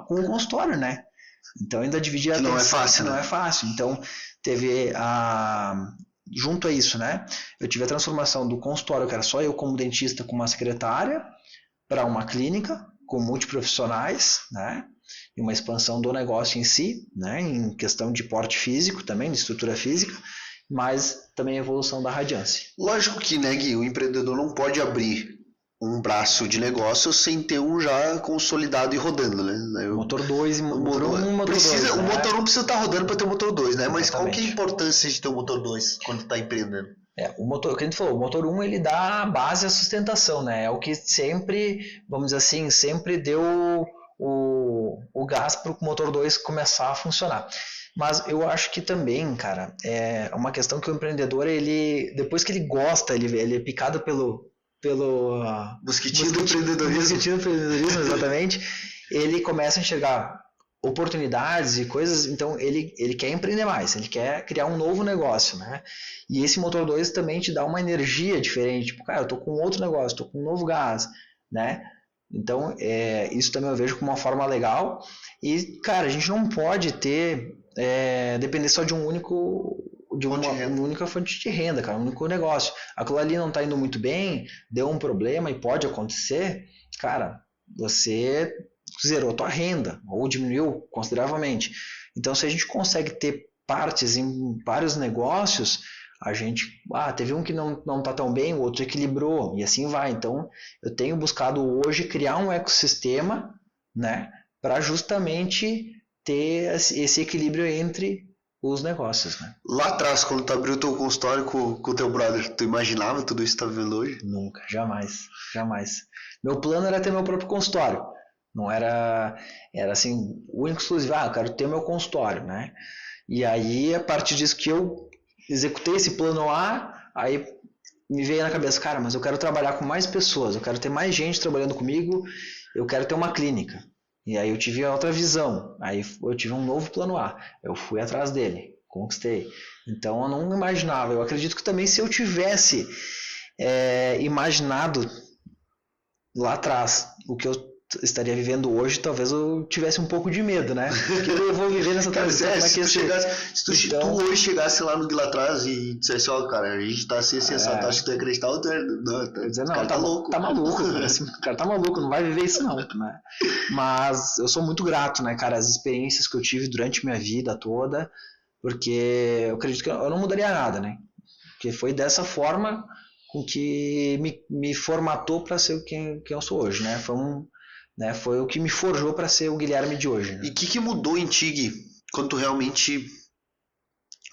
o consultório, né? Então ainda dividi a atenção. Não é fácil, né? Não é fácil. Então teve junto a isso, né? Eu tive a transformação do consultório, que era só eu como dentista com uma secretária, para uma clínica com multiprofissionais, né? E uma expansão do negócio em si, né? Em questão de porte físico também, de estrutura física, mas também a evolução da Radiance. Lógico que, né, Gui, o empreendedor não pode abrir um braço de negócio sem ter um já consolidado e rodando, né? Motor 2 e motor 1, motor 2. O motor 1 precisa estar rodando para ter o motor 2, né? Exatamente. Mas qual que é a importância de ter o motor 2 quando está empreendendo? O motor, que a gente falou, o motor 1 ele dá a base à sustentação, né? É o que sempre, vamos dizer assim, sempre deu o gás para o motor 2 começar a funcionar. Mas eu acho que também, cara, é uma questão que o empreendedor, ele, depois que ele gosta, ele é picado pelo mosquitinho do empreendedorismo. Mosquitinho do empreendedorismo, exatamente. Ele começa a enxergar oportunidades e coisas, então ele quer empreender mais, ele quer criar um novo negócio, né? E esse motor 2 também te dá uma energia diferente, tipo, cara, eu tô com outro negócio, tô com um novo gás, né? Então, isso também eu vejo como uma forma legal. E, cara, a gente não pode depender só de uma única fonte de renda, cara, um único negócio. Aquilo ali não está indo muito bem, deu um problema e pode acontecer, cara, você zerou a tua renda ou diminuiu consideravelmente. Então, se a gente consegue ter partes em vários negócios, a gente, teve um que não está tão bem, o outro equilibrou e assim vai. Então, eu tenho buscado hoje criar um ecossistema, né, para justamente ter esse equilíbrio entre os negócios, né? Lá atrás, quando tu abriu o teu consultório com o teu brother, tu imaginava tudo isso que tá vivendo hoje? Nunca, jamais. Meu plano era ter meu próprio consultório. Não era assim, o único exclusivo, eu quero ter meu consultório, né? E aí, a partir disso que eu executei esse plano A, aí me veio na cabeça, cara, mas eu quero trabalhar com mais pessoas, eu quero ter mais gente trabalhando comigo, eu quero ter uma clínica. E aí eu tive outra visão, aí eu tive um novo plano A, eu fui atrás dele, conquistei. Então eu não imaginava, eu acredito que também se eu tivesse imaginado lá atrás o que eu estaria vivendo hoje, talvez eu tivesse um pouco de medo, né? Porque eu vou viver nessa transição. Se tu hoje chegasse lá no Guilatrás e dissesse, ó, cara, a gente tá assim, sensato, acho que tu ia acreditar, não, não, cara tá louco. Tá maluco, cara. O cara tá maluco, não vai viver isso não, né? Mas eu sou muito grato, né, cara, as experiências que eu tive durante minha vida toda, porque eu acredito que eu não mudaria nada, né? Porque foi dessa forma com que me formatou para ser quem eu sou hoje, né? Foi o que me forjou para ser o Guilherme de hoje. Né? E o que mudou em ti, Gui, quando tu realmente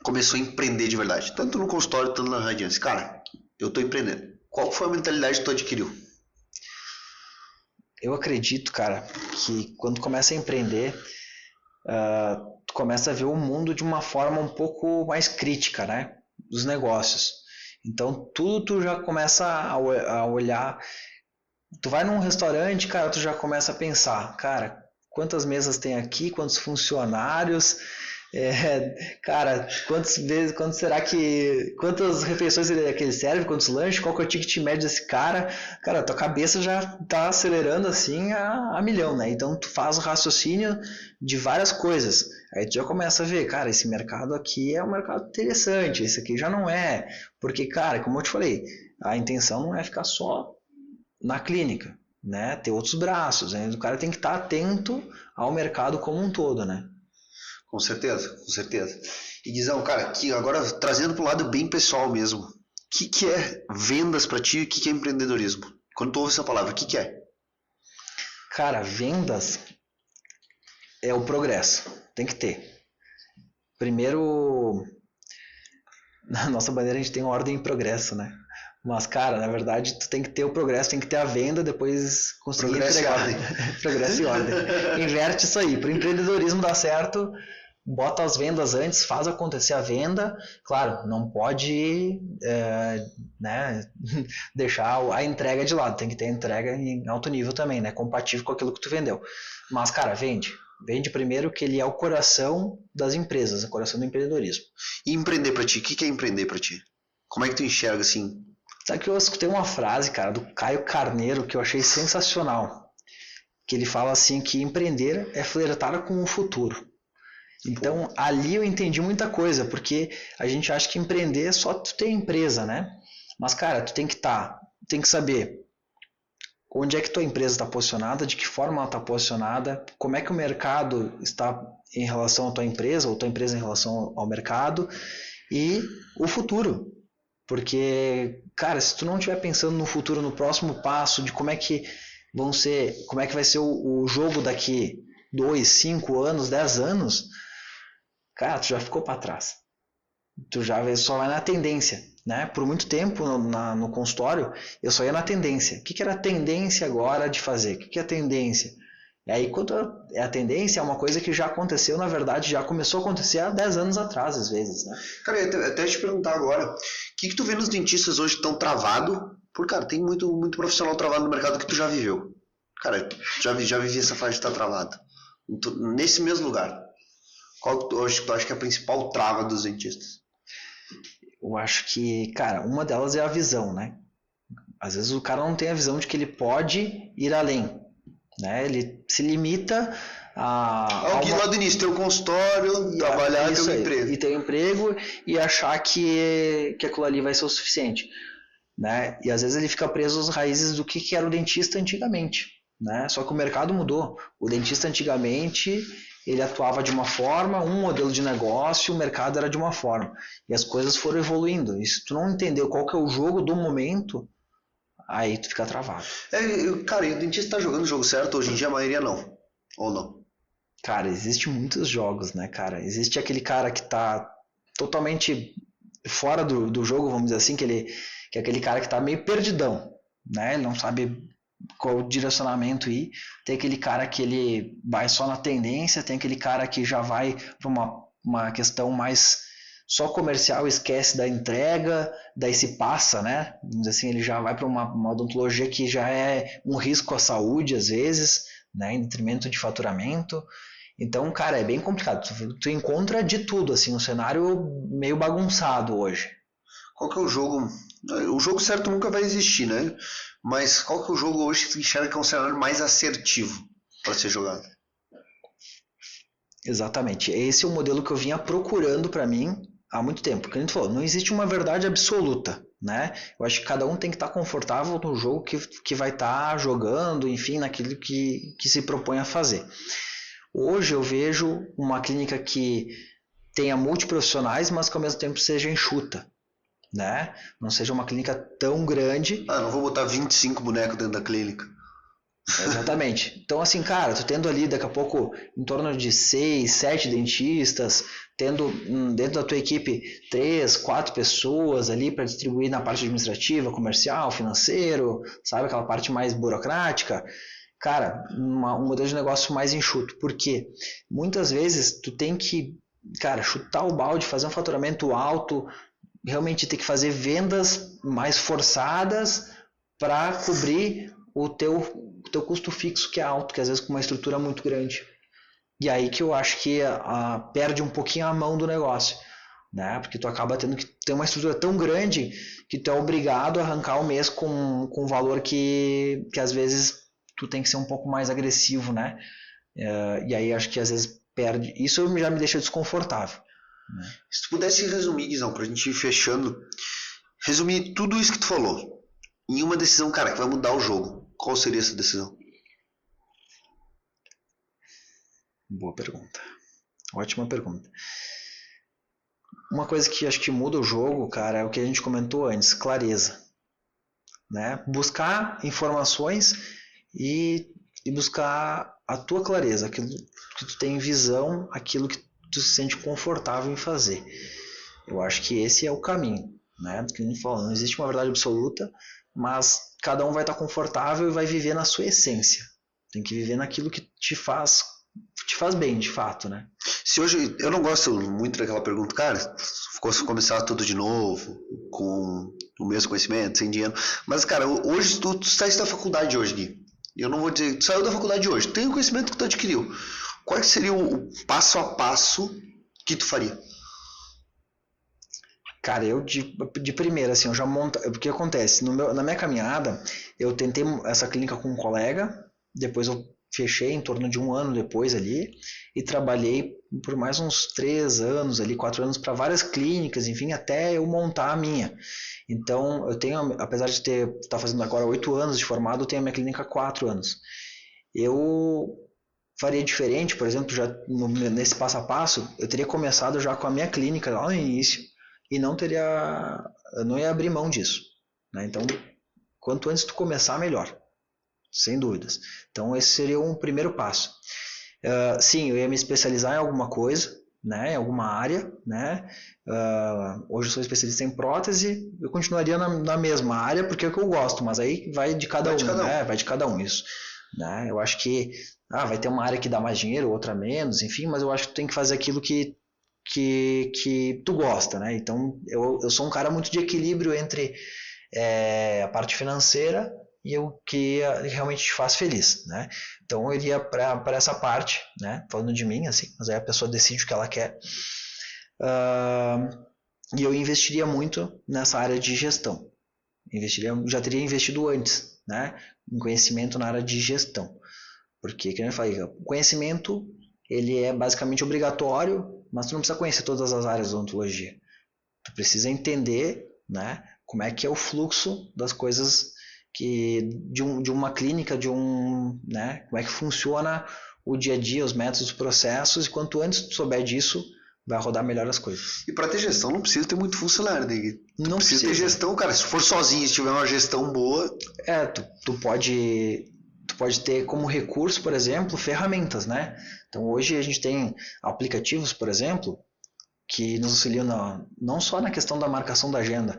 começou a empreender de verdade? Tanto no consultório, tanto na Radiance. Cara, eu tô empreendendo. Qual foi a mentalidade que tu adquiriu? Eu acredito, cara, que quando tu começa a empreender, tu começa a ver o mundo de uma forma um pouco mais crítica, né? Dos negócios. Então, tudo tu já começa a olhar. Tu vai num restaurante, cara, tu já começa a pensar, cara, quantas mesas tem aqui, quantos funcionários, cara, quantas refeições ele serve, quantos lanches, qual que é o ticket médio desse cara, tua cabeça já tá acelerando assim a milhão, né? Então tu faz o raciocínio de várias coisas, aí tu já começa a ver, cara, esse mercado aqui é um mercado interessante, esse aqui já não é, porque, cara, como eu te falei, a intenção não é ficar só na clínica, né? Ter outros braços, né? O cara tem que estar atento ao mercado como um todo, né? Com certeza, com certeza. E Guizão, cara, que agora trazendo para o lado bem pessoal mesmo, o que é vendas para ti e o que é empreendedorismo? Quando tu ouve essa palavra, o que é? Cara, vendas é o progresso, tem que ter. Primeiro, na nossa bandeira a gente tem ordem e progresso, né? Mas, cara, na verdade, tu tem que ter o progresso, tem que ter a venda, depois conseguir progresso entregar. Progresso e ordem. Inverte isso aí. Para o empreendedorismo dar certo, bota as vendas antes, faz acontecer a venda. Claro, não pode deixar a entrega de lado. Tem que ter a entrega em alto nível também, né? Compatível com aquilo que tu vendeu. Mas, cara, vende. Vende primeiro, que ele é o coração das empresas, o coração do empreendedorismo. E empreender para ti? O que é empreender para ti? Como é que tu enxerga assim? Sabe que eu escutei uma frase, cara, do Caio Carneiro, que eu achei sensacional. Que ele fala assim que empreender é flertar com o futuro. Então, ali eu entendi muita coisa, porque a gente acha que empreender é só tu ter empresa, né? Mas, cara, tu tem que saber onde é que tua empresa está posicionada, de que forma ela está posicionada, como é que o mercado está em relação à tua empresa, ou tua empresa em relação ao mercado, e o futuro. Porque, cara, se tu não estiver pensando no futuro, no próximo passo, de como é que vai ser o jogo daqui 2, 5 anos, 10 anos, cara, tu já ficou para trás. Tu já só vai na tendência, né? Por muito tempo no consultório, eu só ia na tendência. O que era a tendência agora de fazer? O que é a tendência? E aí, quando é a tendência, é uma coisa que já aconteceu, na verdade, já começou a acontecer há 10 anos atrás, às vezes, né? Cara, eu ia até te perguntar agora, o que tu vê nos dentistas hoje tão travado? Porque, cara, tem muito profissional travado no mercado que tu já viveu. Cara, já vivi essa fase de estar travado. Nesse mesmo lugar. Qual tu acha que é a principal trava dos dentistas? Eu acho que, cara, uma delas é a visão, né? Às vezes o cara não tem a visão de que ele pode ir além. Né? Ele se limita a Alguém lá do início, ter um consultório, trabalhar, ter um emprego. E ter um emprego e achar que aquilo ali vai ser o suficiente. Né? E às vezes ele fica preso às raízes do que era o dentista antigamente. Né? Só que o mercado mudou. O dentista antigamente ele atuava de uma forma, um modelo de negócio, o mercado era de uma forma. E as coisas foram evoluindo. E se tu não entendeu qual que é o jogo do momento, aí tu fica travado. Cara, e o dentista tá jogando o jogo certo? Hoje em dia a maioria não. Ou não? Cara, existe muitos jogos, né, cara? Existe aquele cara que tá totalmente fora do jogo, vamos dizer assim, que é aquele cara que tá meio perdidão, né? Ele não sabe qual o direcionamento ir. Tem aquele cara que ele vai só na tendência, tem aquele cara que já vai para uma questão mais só comercial, esquece da entrega, daí se passa, né? Vamos dizer assim, ele já vai para uma odontologia que já é um risco à saúde, às vezes, né? Em detrimento de faturamento. Então, cara, é bem complicado. Tu encontra de tudo, assim, um cenário meio bagunçado hoje. Qual que é o jogo? O jogo certo nunca vai existir, né? Mas qual que é o jogo hoje que tu enxerga que é um cenário mais assertivo para ser jogado? Exatamente. Esse é o modelo que eu vinha procurando para mim há muito tempo. Porque a gente falou, não existe uma verdade absoluta, né? Eu acho que cada um tem que estar confortável no jogo que vai estar jogando, enfim, naquilo que se propõe a fazer. Hoje eu vejo uma clínica que tenha multiprofissionais, mas que ao mesmo tempo seja enxuta, né? Não seja uma clínica tão grande. Não vou botar 25 bonecos dentro da clínica. Exatamente. Então, assim, cara, tu tendo ali daqui a pouco em torno de 6, 7 dentistas, tendo dentro da tua equipe 3, 4 pessoas ali para distribuir na parte administrativa, comercial, financeiro, sabe, aquela parte mais burocrática. Cara, um modelo de negócio mais enxuto. Por quê? Muitas vezes tu tem que, cara, chutar o balde, fazer um faturamento alto, realmente ter que fazer vendas mais forçadas para cobrir o teu custo fixo, que é alto, que às vezes com uma estrutura muito grande. E aí que eu acho que perde um pouquinho a mão do negócio, né? Porque tu acaba tendo que ter uma estrutura tão grande que tu é obrigado a arrancar o mês com um valor que às vezes tu tem que ser um pouco mais agressivo, né? E aí acho que às vezes perde. Isso já me deixa desconfortável. Né? Se tu pudesse resumir, Guizão, pra gente ir fechando, resumir tudo isso que tu falou em uma decisão, cara, que vai mudar o jogo. Qual seria essa decisão? Boa pergunta. Ótima pergunta. Uma coisa que acho que muda o jogo, cara, é o que a gente comentou antes, clareza. Né? Buscar informações e buscar a tua clareza, aquilo que tu tem visão, aquilo que tu se sente confortável em fazer. Eu acho que esse é o caminho. Né? Porque a gente fala, não existe uma verdade absoluta, mas cada um vai estar confortável e vai viver na sua essência. Tem que viver naquilo que te faz bem, de fato, né? Se hoje, eu não gosto muito daquela pergunta, cara, se começar tudo de novo, com o mesmo conhecimento, sem dinheiro, mas, cara, hoje tu saíste da faculdade hoje, Gui. Eu não vou dizer, tu saiu da faculdade hoje, tem o conhecimento que tu adquiriu. Qual seria o passo a passo que tu faria? Cara, eu de primeira, assim, eu já monto. O que acontece? Na minha caminhada, eu tentei essa clínica com um colega, depois eu fechei em torno de 1 ano depois ali, e trabalhei por mais uns 3 anos ali, 4 anos, para várias clínicas, enfim, até eu montar a minha. Então, eu tenho, apesar de estar fazendo agora 8 anos de formado, eu tenho a minha clínica há 4 anos. Eu faria diferente, por exemplo, já nesse passo a passo, eu teria começado já com a minha clínica lá no início, e não ia abrir mão disso, né? Então, quanto antes tu começar, melhor, sem dúvidas. Então, esse seria um primeiro passo. Sim, eu ia me especializar em alguma coisa, né? Em alguma área, né? Hoje eu sou especialista em prótese, eu continuaria na mesma área porque é o que eu gosto, mas aí vai de cada um, né? Vai de cada um isso, né? Eu acho que vai ter uma área que dá mais dinheiro, outra menos, enfim, mas eu acho que tu tem que fazer aquilo que tu gosta, né? Então eu sou um cara muito de equilíbrio entre a parte financeira e o que realmente te faz feliz, né? Então eu iria para essa parte, né? Falando de mim, assim, mas aí a pessoa decide o que ela quer. E eu investiria muito nessa área de gestão. Já teria investido antes, né? Em conhecimento na área de gestão. Porque, como eu falei, o conhecimento ele é basicamente obrigatório, mas tu não precisa conhecer todas as áreas da odontologia. Tu precisa entender, né, como é que é o fluxo das coisas de uma clínica, né, como é que funciona o dia a dia, os métodos, os processos, e quanto antes tu souber disso, vai rodar melhor as coisas. E para ter gestão não precisa ter muito funcionário, né? Não precisa ter gestão, cara. Se for sozinho e tiver uma gestão boa... Tu pode ter como recurso, por exemplo, ferramentas, né? Então hoje a gente tem aplicativos, por exemplo, que nos auxiliam não só na questão da marcação da agenda,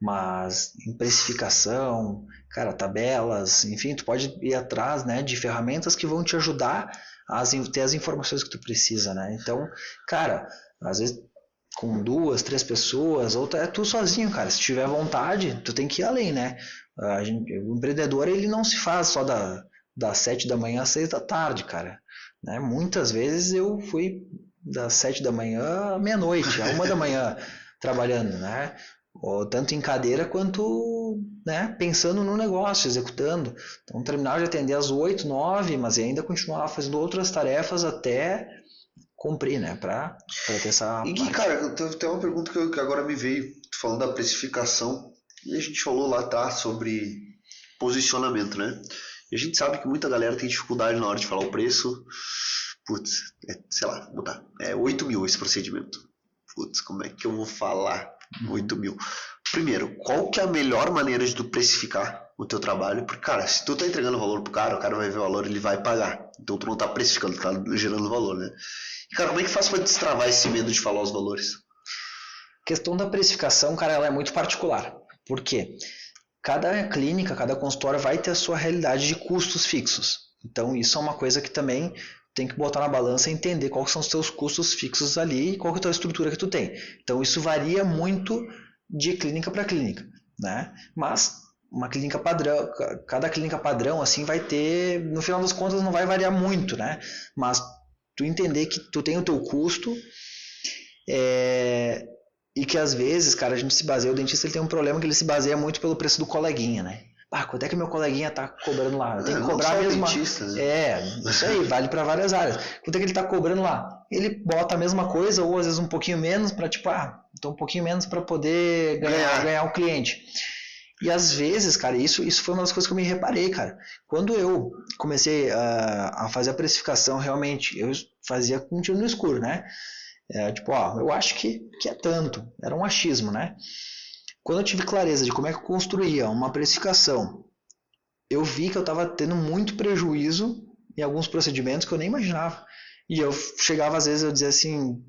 mas em precificação, cara, tabelas, enfim, tu pode ir atrás, né, de ferramentas que vão te ajudar a ter as informações que tu precisa, né? Então, cara, às vezes com 2, 3 pessoas, ou é tu sozinho, cara. Se tiver vontade, tu tem que ir além, né? O empreendedor, ele não se faz só das 7 da manhã às 6 da tarde, cara. Né? Muitas vezes eu fui das 7 da manhã à meia-noite, à 1 da manhã trabalhando, né? ou tanto em cadeira quanto, né, pensando no negócio, executando. Então terminava de atender às 8, 9, mas ainda continuava fazendo outras tarefas até cumprir, né, para ter essa E parte. cara, tem uma pergunta que agora me veio, falando da precificação, e a gente falou lá atrás sobre posicionamento, né? E a gente sabe que muita galera tem dificuldade na hora de falar o preço. Putz, sei lá, vou botar. É 8 mil esse procedimento. Putz, como é que eu vou falar 8 mil? Primeiro, qual que é a melhor maneira de tu precificar o teu trabalho? Porque, cara, se tu tá entregando valor pro cara, o cara vai ver o valor, ele vai pagar. Então tu não tá precificando, tu tá gerando valor, né? E, cara, como é que faz pra destravar esse medo de falar os valores? A questão da precificação, cara, ela é muito particular. Por quê? Cada clínica, cada consultório vai ter a sua realidade de custos fixos. Então, isso é uma coisa que também tem que botar na balança e entender quais são os teus custos fixos ali e qual que é a tua estrutura que tu tem. Então, isso varia muito de clínica para clínica, né? Mas uma clínica padrão, cada clínica padrão assim vai ter, no final das contas não vai variar muito, né? Mas tu entender que tu tem o teu custo, e que às vezes, cara, a gente se baseia, o dentista ele tem um problema que ele se baseia muito pelo preço do coleguinha, né? Quanto é que meu coleguinha tá cobrando lá? Eu tenho que cobrar a mesma. Dentista, né? Isso aí, vale para várias áreas. Quanto é que ele tá cobrando lá? Ele bota a mesma coisa ou às vezes um pouquinho menos para tipo, então um pouquinho menos para poder ganhar o cliente. E às vezes, cara, isso foi uma das coisas que eu me reparei, cara. Quando eu comecei a fazer a precificação, realmente, eu fazia com um tiro no escuro, né? Eu acho que é tanto. Era um achismo, né? Quando eu tive clareza de como é que eu construía uma precificação, eu vi que eu estava tendo muito prejuízo em alguns procedimentos que eu nem imaginava. E eu chegava, às vezes, eu dizia assim,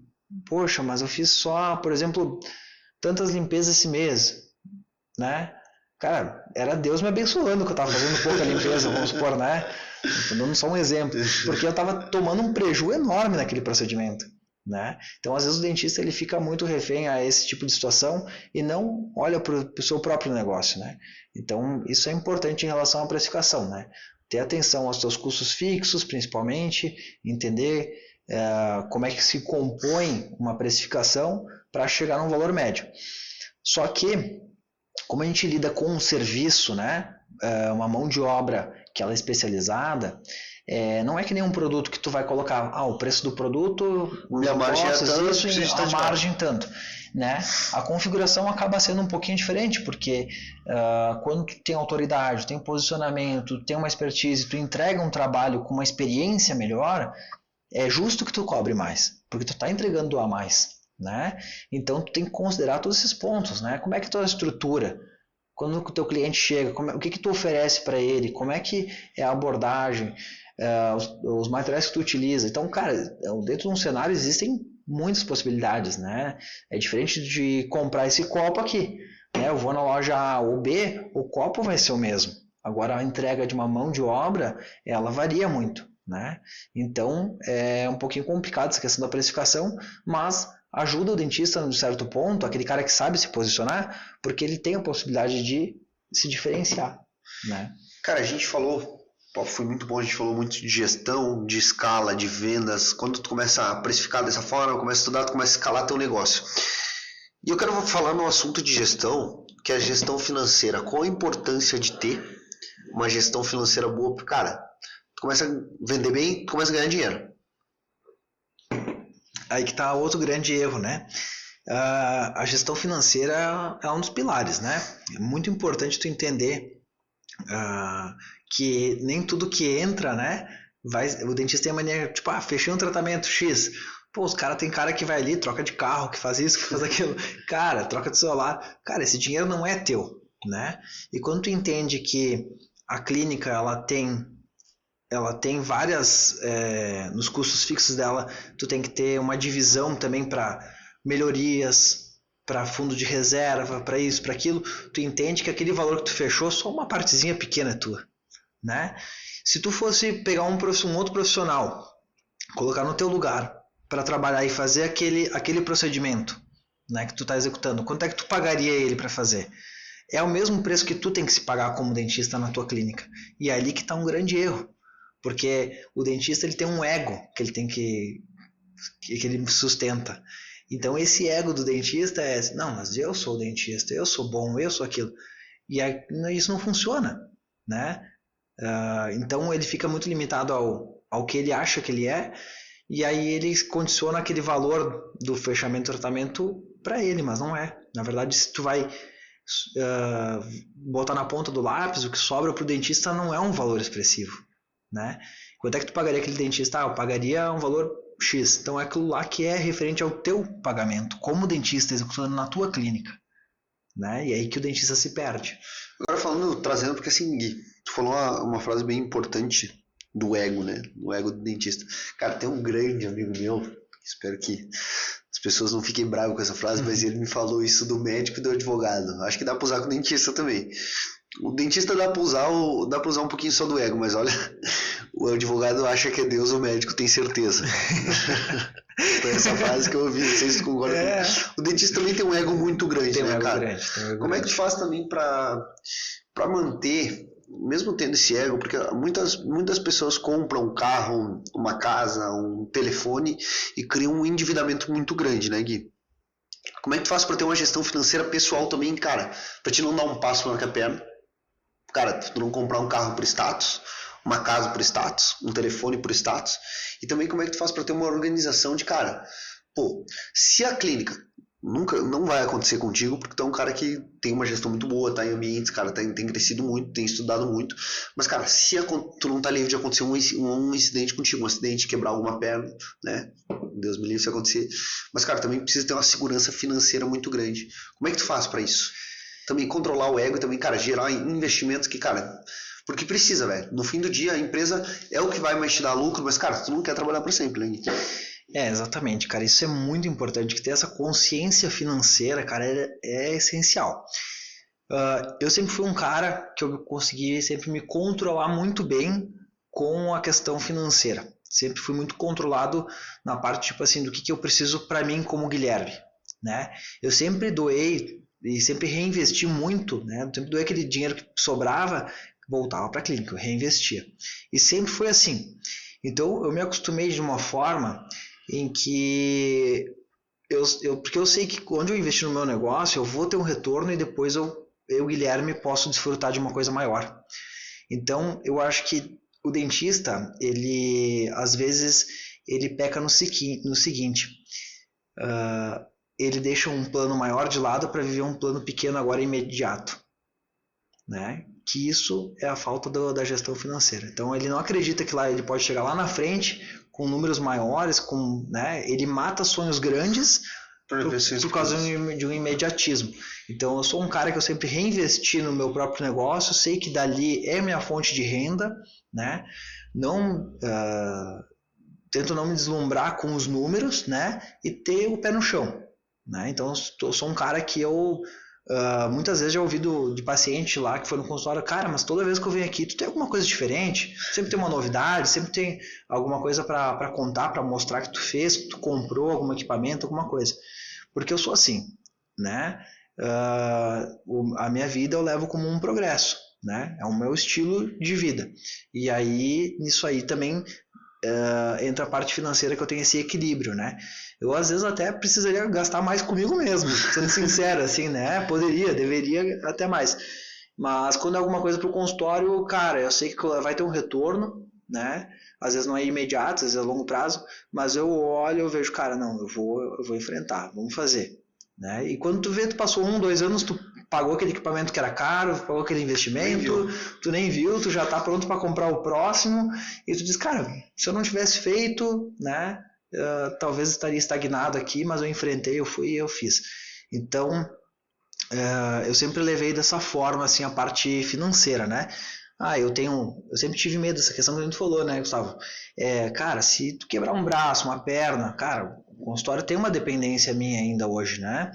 poxa, mas eu fiz só, por exemplo, tantas limpezas esse mês, né? Cara, era Deus me abençoando que eu estava fazendo pouca limpeza, vamos supor, né? Estou dando só um exemplo. Porque eu estava tomando um prejuízo enorme naquele procedimento. Né? Então, às vezes, o dentista ele fica muito refém a esse tipo de situação e não olha para o seu próprio negócio. Né? Então, isso é importante em relação à precificação. Né? Ter atenção aos seus custos fixos, principalmente, entender como é que se compõe uma precificação para chegar num valor médio. Só que, como a gente lida com um serviço, né? Uma mão de obra que ela é especializada, não é que nem um produto que tu vai colocar, o preço do produto, a margem é tanto, isso, a margem tanto. Né? A configuração acaba sendo um pouquinho diferente, porque quando tu tem autoridade, tem posicionamento, tem uma expertise, tu entrega um trabalho com uma experiência melhor, é justo que tu cobre mais, porque tu está entregando a mais. Né? Então tu tem que considerar todos esses pontos, né? Como é que é a tua estrutura? Quando o teu cliente chega, o que tu oferece para ele? Como é que é a abordagem? Os materiais que tu utiliza? Então, cara, dentro de um cenário existem muitas possibilidades, né? É diferente de comprar esse copo aqui, né? Eu vou na loja A ou B, o copo vai ser o mesmo. Agora a entrega de uma mão de obra, ela varia muito, né? Então é um pouquinho complicado essa questão da precificação, mas ajuda o dentista num certo ponto, aquele cara que sabe se posicionar, porque ele tem a possibilidade de se diferenciar, né? Cara, a gente falou, foi muito bom, a gente falou muito de gestão, de escala, de vendas. Quando tu começa a precificar dessa forma, começa a estudar, tu começa a escalar teu negócio. E eu quero falar no assunto de gestão, que é a gestão financeira. Qual a importância de ter uma gestão financeira boa? Porque, cara, tu começa a vender bem, tu começa a ganhar dinheiro. Aí que está outro grande erro, né? A gestão financeira é um dos pilares, né? É muito importante tu entender que nem tudo que entra, né? O dentista tem a mania, tipo, fechei um tratamento X. Pô, tem cara que vai ali, troca de carro, que faz isso, que faz aquilo. Cara, troca de celular. Cara, esse dinheiro não é teu, né? E quando tu entende que a clínica, ela tem várias, nos custos fixos dela, tu tem que ter uma divisão também para melhorias, para fundo de reserva, para isso, para aquilo. Tu entende que aquele valor que tu fechou, só uma partezinha pequena é tua, né? Se tu fosse pegar um outro profissional, colocar no teu lugar para trabalhar e fazer aquele procedimento, né, que tu está executando, quanto é que tu pagaria ele para fazer? É o mesmo preço que tu tem que se pagar como dentista na tua clínica. E é ali que está um grande erro. Porque o dentista ele tem um ego que ele tem que ele sustenta. Então esse ego do dentista é, não, mas eu sou o dentista, eu sou bom, eu sou aquilo. E aí, isso não funciona, né? Então ele fica muito limitado ao que ele acha que ele é, e aí ele condiciona aquele valor do fechamento do tratamento para ele, mas não é. Na verdade, se tu vai botar na ponta do lápis, o que sobra para o dentista não é um valor expressivo, né? Quanto é que tu pagaria aquele dentista? Eu pagaria um valor X. Então é aquilo lá que é referente ao teu pagamento, como dentista executando na tua clínica, né? E aí que o dentista se perde. Agora trazendo, porque assim, Gui, tu falou uma frase bem importante do ego, né? Do ego do dentista. Cara, tem um grande amigo meu, espero que as pessoas não fiquem bravas com essa frase, mas ele me falou isso do médico e do advogado. Acho que dá pra usar com o dentista também. O dentista dá pra usar um pouquinho só do ego, mas olha, o advogado acha que é Deus, o médico tem certeza. Foi essa frase que eu ouvi, não sei se tu concorda comigo. O dentista também tem um ego muito grande, tem, né, cara? Grande, como é que tu faz também pra manter, mesmo tendo esse ego, porque muitas pessoas compram um carro, uma casa, um telefone e criam um endividamento muito grande, né, Gui? Como é que tu faz pra ter uma gestão financeira pessoal também, cara? Pra te não dar um passo maior que a perna. Cara, tu não comprar um carro por status, uma casa por status, um telefone por status. E também como é que tu faz para ter uma organização de, cara, pô, se a clínica não vai acontecer contigo, porque tu é um cara que tem uma gestão muito boa, tá em ambientes, cara, tem crescido muito, tem estudado muito, mas, cara, se tu não tá livre de acontecer um incidente contigo, um acidente, quebrar alguma perna, né, Deus me livre se acontecer, mas, cara, também precisa ter uma segurança financeira muito grande. Como é que tu faz para isso? Também controlar o ego e também, cara, gerar investimentos que, cara, porque precisa, velho. No fim do dia, a empresa é o que vai mais te dar lucro, mas, cara, tu não quer trabalhar para sempre, né? Exatamente, cara. Isso é muito importante, que ter essa consciência financeira, cara, é essencial. Eu sempre fui um cara que eu consegui sempre me controlar muito bem com a questão financeira. Sempre fui muito controlado na parte, tipo assim, do que eu preciso para mim como Guilherme, né? Eu sempre doei e sempre reinvesti muito, né? Sempre doei aquele dinheiro que sobrava, voltava para a clínica, eu reinvestia. E sempre foi assim. Então eu me acostumei de uma forma em que porque eu sei que quando eu investir no meu negócio, eu vou ter um retorno e depois eu Guilherme, posso desfrutar de uma coisa maior. Então eu acho que o dentista, ele às vezes ele peca no seguinte, ele deixa um plano maior de lado para viver um plano pequeno agora imediato, né? Que isso é a falta da gestão financeira. Então ele não acredita que lá ele pode chegar lá na frente com números maiores, né? Ele mata sonhos grandes por causa de um imediatismo. Então eu sou um cara que eu sempre reinvesti no meu próprio negócio, sei que dali é minha fonte de renda, né? Tento não me deslumbrar com os números, né? E ter o pé no chão, né? Então eu sou um cara que muitas vezes já ouvi de paciente lá que foi no consultório, cara, mas toda vez que eu venho aqui tu tem alguma coisa diferente, sempre tem uma novidade, sempre tem alguma coisa para contar, para mostrar que tu fez, que tu comprou algum equipamento, alguma coisa, porque eu sou assim, né? A minha vida eu levo como um progresso, né? É o meu estilo de vida, e aí nisso aí também entra a parte financeira, que eu tenho esse equilíbrio, né? Eu às vezes até precisaria gastar mais comigo mesmo, sendo sincero, assim, né? Deveria até mais. Mas quando é alguma coisa pro consultório, cara, eu sei que vai ter um retorno, né? Às vezes não é imediato, às vezes é a longo prazo, mas eu olho, eu vejo, cara, não, eu vou enfrentar, vamos fazer, né? E quando tu vê, tu passou 1, 2 anos, tu pagou aquele equipamento que era caro, pagou aquele investimento, tu nem viu, tu já tá pronto para comprar o próximo, e tu diz, cara, se eu não tivesse feito, né? Talvez estaria estagnado aqui, mas eu enfrentei, eu fui e eu fiz. Então eu sempre levei dessa forma assim a parte financeira, né? Eu sempre tive medo dessa questão que a gente falou, né, Gustavo? Cara, se tu quebrar um braço, uma perna, cara, o consultório tem uma dependência minha ainda hoje, né?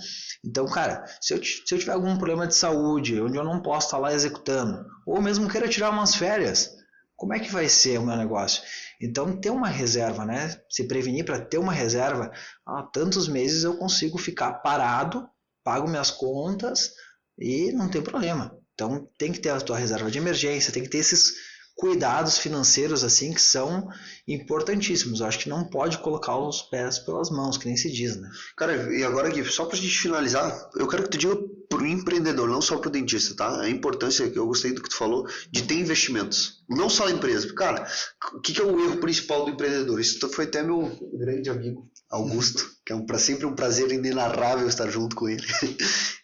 Então, cara, se eu tiver algum problema de saúde, onde eu não posso estar lá executando, ou mesmo queira tirar umas férias, como é que vai ser o meu negócio? Então, ter uma reserva, né? Se prevenir para ter uma reserva, há tantos meses eu consigo ficar parado, pago minhas contas e não tem problema. Então, tem que ter a tua reserva de emergência, tem que ter esses cuidados financeiros assim que são importantíssimos. Eu acho que não pode colocar os pés pelas mãos, que nem se diz, né? Cara, e agora aqui, só pra gente finalizar, eu quero que tu diga pro empreendedor, não só pro dentista, tá? A importância, que eu gostei do que tu falou, de ter investimentos. Não só a empresa. Cara, o que é o erro principal do empreendedor? Isso foi até meu grande amigo, Augusto, que é sempre um prazer inenarrável estar junto com ele.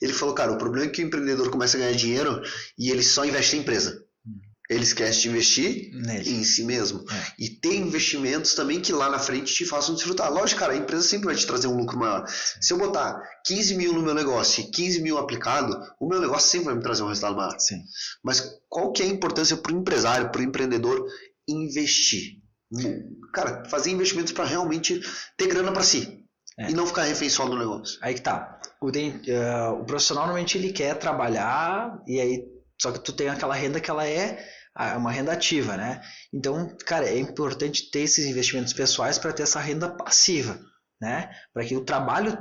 Ele falou, cara, o problema é que o empreendedor começa a ganhar dinheiro e ele só investe em empresa. Ele esquece de investir em si mesmo. E ter investimentos também que lá na frente te façam desfrutar. Lógico, cara, a empresa sempre vai te trazer um lucro maior. Se eu botar 15 mil no meu negócio e 15 mil aplicado, o meu negócio sempre vai me trazer um resultado maior. Sim. Mas qual que é a importância para o empresário, para o empreendedor investir? Cara, fazer investimentos para realmente ter grana para si. E não ficar refém só no negócio. Aí que tá. O profissional normalmente ele quer trabalhar e aí só que tu tem aquela renda que ela é uma renda ativa, né? Então, cara, é importante ter esses investimentos pessoais para ter essa renda passiva, né? Para que o trabalho,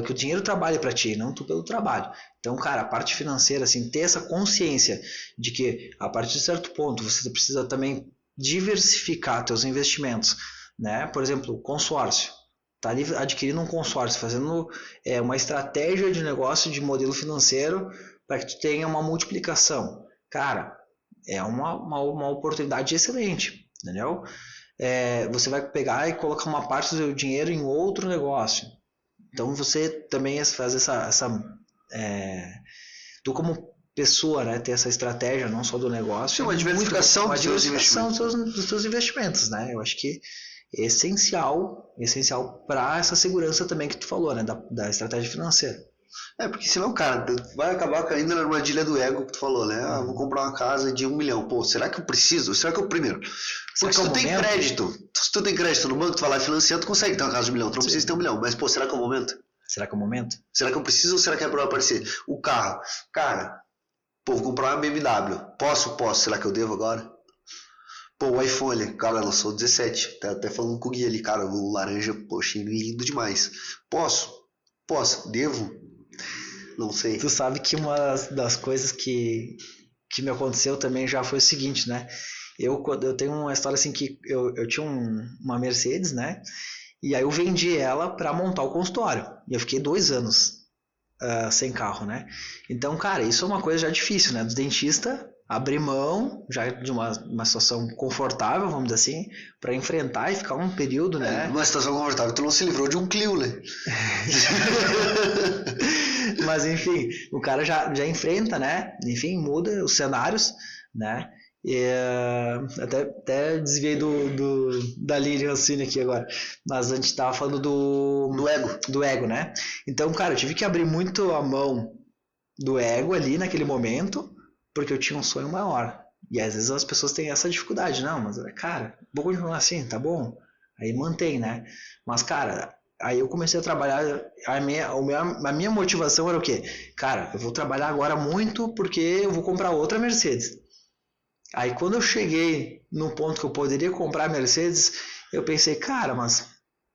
que o dinheiro trabalhe para ti, não tu pelo trabalho. Então, cara, a parte financeira, assim, ter essa consciência de que a partir de certo ponto você precisa também diversificar teus investimentos, né? Por exemplo, consórcio. Tá ali adquirindo um consórcio, fazendo uma estratégia de negócio de modelo financeiro para que tu tenha uma multiplicação. Cara, é uma oportunidade excelente, entendeu? Você vai pegar e colocar uma parte do seu dinheiro em outro negócio. Então você também faz tu como pessoa, né, ter essa estratégia não só do negócio. Sim, uma diversificação dos seus investimentos, né? Eu acho que é essencial para essa segurança também que tu falou, né, da estratégia financeira. Porque senão, cara, vai acabar caindo na armadilha do ego que tu falou, né? Vou comprar uma casa de 1 milhão. Pô, será que eu preciso? Será que eu primeiro? Porque se tu tem crédito no banco, tu vai lá e financia, tu consegue ter uma casa de 1 milhão. Tu não precisa ter 1 milhão. Mas, pô, será que é o momento? Será que é o momento? Será que eu preciso ou será que é pra aparecer? O carro. Cara, pô, vou comprar uma BMW. Posso. Será que eu devo agora? Pô, o iPhone, cara, lançou 17. Tá até falando com o Gui ali, cara, o laranja, poxa, lindo demais. Posso. Devo? Não sei. Tu sabe que uma das coisas que me aconteceu também já foi o seguinte, né? Eu tenho uma história assim que eu tinha uma Mercedes, né? E aí eu vendi ela para montar o consultório. E eu fiquei 2 anos sem carro, né? Então, cara, isso é uma coisa já difícil, né? Do dentista abrir mão já de uma situação confortável, vamos dizer assim, para enfrentar e ficar um período, né? Uma situação confortável, tu não se livrou de um Clio, né? Mas enfim, o cara já enfrenta, né? Enfim, muda os cenários, né? E, até desviei da linha de raciocínio aqui agora, mas a gente tava falando do ego, né? Então, cara, eu tive que abrir muito a mão do ego ali naquele momento, porque eu tinha um sonho maior. E às vezes as pessoas têm essa dificuldade, não, mas cara, vou continuar assim, tá bom? Aí mantém, né? Mas, cara, aí eu comecei a trabalhar, a minha motivação era o quê? Cara, eu vou trabalhar agora muito porque eu vou comprar outra Mercedes. Aí quando eu cheguei no ponto que eu poderia comprar a Mercedes, eu pensei, cara, mas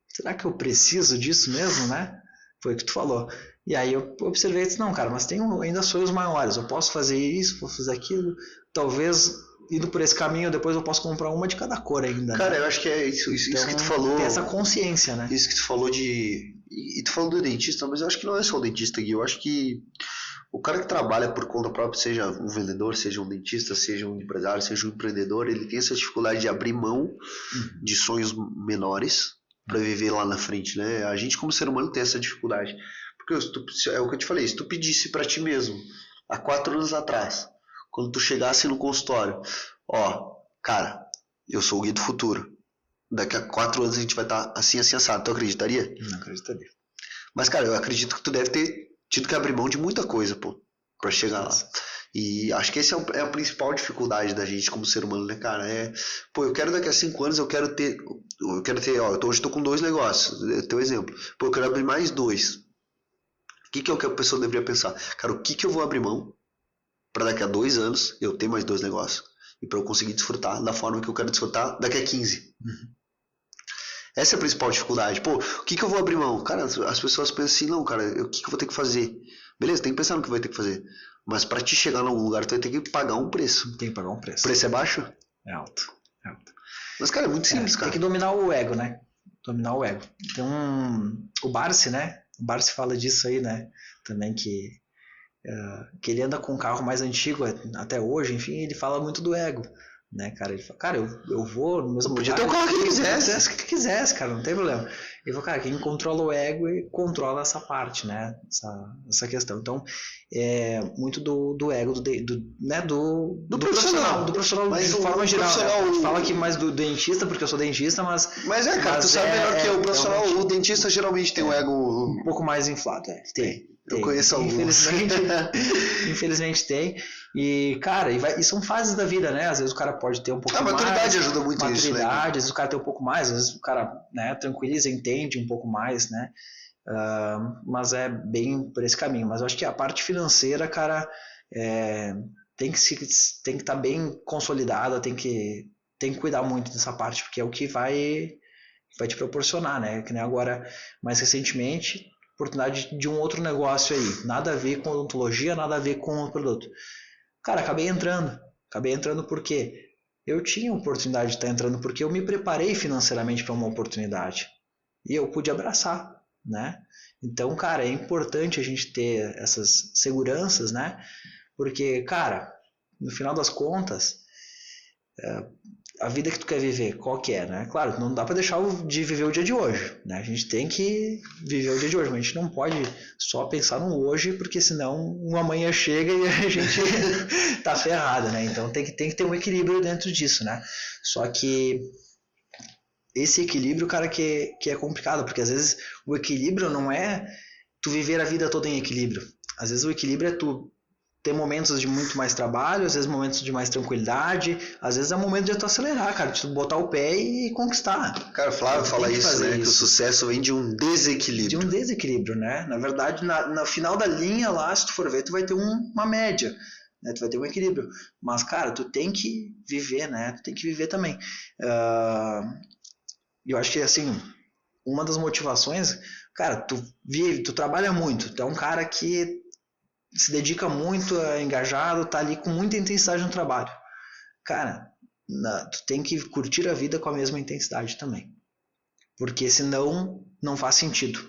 será que eu preciso disso mesmo, né? Foi o que tu falou. E aí eu observei e disse, não, cara, mas tenho ainda sonhos maiores, eu posso fazer isso, posso fazer aquilo, talvez indo por esse caminho, depois eu posso comprar uma de cada cor ainda. Cara, né? Eu acho que é isso que tu falou. Tem essa consciência, né? Isso que tu falou e tu falou do dentista, mas eu acho que não é só o dentista, Gui, eu acho que o cara que trabalha por conta própria, seja um vendedor, seja um dentista, seja um empresário, seja um empreendedor, ele tem essa dificuldade de abrir mão de sonhos menores para viver lá na frente, né? A gente como ser humano tem essa dificuldade. Porque é o que eu te falei, se tu pedisse para ti mesmo, há 4 anos atrás, quando tu chegasse no consultório, cara, eu sou o Gui do futuro, daqui a 4 anos a gente vai estar assim assado, tu acreditaria? Não acreditaria. Mas, cara, eu acredito que tu deve ter tido que abrir mão de muita coisa, pô, pra chegar lá. E acho que essa é a principal dificuldade da gente como ser humano, né, cara? Eu quero daqui a 5 anos, eu quero ter, hoje tô com 2 negócios, teu exemplo. Pô, eu quero abrir mais 2. O que é o que a pessoa deveria pensar? Cara, o que eu vou abrir mão para daqui a 2 anos eu ter mais 2 negócios? E para eu conseguir desfrutar da forma que eu quero desfrutar daqui a 15. Essa é a principal dificuldade. Pô, o que eu vou abrir mão? Cara, as pessoas pensam assim, não, cara, o que eu vou ter que fazer? Beleza, tem que pensar no que vai ter que fazer. Mas para te chegar em algum lugar, tu vai ter que pagar um preço. Tem que pagar um preço. O preço é baixo? É alto. Mas, cara, é muito simples, cara. Tem que dominar o ego, né? Dominar o ego. Então, o Barsi, né? O Barsi fala disso aí, né? Também que ele anda com um carro mais antigo até hoje, enfim, ele fala muito do ego, né, cara? Ele fala, cara, eu vou no mesmo Podia lugar. ter o carro que ele quisesse. Que quisesse, cara, não tem problema. Ele falou, cara, quem controla o ego e controla essa parte, né? Essa questão. Então, é muito do ego, do profissional. Do profissional, mas de forma geral. Profissional... Né? Fala aqui mais do dentista, porque eu sou dentista, mas... Mas cara, tu sabe melhor que eu. O profissional, realmente, o dentista geralmente tem o ego... Um pouco mais inflado, Tem. Eu conheço alguns. Infelizmente tem. E, cara, e são fases da vida, né? Às vezes o cara pode ter um pouco mais. A maturidade ajuda muito isso, né? Às vezes o cara tem um pouco mais, às vezes o cara, né, tranquiliza, entende um pouco mais, né? Mas é bem por esse caminho. Mas eu acho que a parte financeira, cara, tem que estar bem consolidada, tem que cuidar muito dessa parte, porque é o que vai te proporcionar, né? Que nem agora, mais recentemente, oportunidade de um outro negócio aí, nada a ver com odontologia, nada a ver com o produto. Cara, acabei entrando porque eu tinha oportunidade de estar entrando, porque eu me preparei financeiramente para uma oportunidade e eu pude abraçar, né? Então, cara, é importante a gente ter essas seguranças, né? Porque, cara, no final das contas, a vida que tu quer viver, qual que é, né? Claro, não dá para deixar de viver o dia de hoje, né? A gente tem que viver o dia de hoje, mas a gente não pode só pensar no hoje, porque senão um amanhã chega e a gente tá ferrado, né? Então tem que ter um equilíbrio dentro disso, né? Só que esse equilíbrio, cara, que é complicado, porque às vezes o equilíbrio não é tu viver a vida toda em equilíbrio. Às vezes o equilíbrio é tu ter momentos de muito mais trabalho, às vezes momentos de mais tranquilidade, às vezes é o momento de tu acelerar, cara, de tu botar o pé e conquistar. Cara, o Flávio fala isso, né? Que o sucesso vem de um desequilíbrio. De um desequilíbrio, né? Na verdade, no final da linha lá, se tu for ver, tu vai ter uma média, né? Tu vai ter um equilíbrio. Mas, cara, tu tem que viver, né? Tu tem que viver também. Eu acho que, assim, uma das motivações, cara, tu vive, tu trabalha muito, tu é um cara que se dedica muito, é engajado, tá ali com muita intensidade no trabalho. Cara, tu tem que curtir a vida com a mesma intensidade também. Porque senão não faz sentido.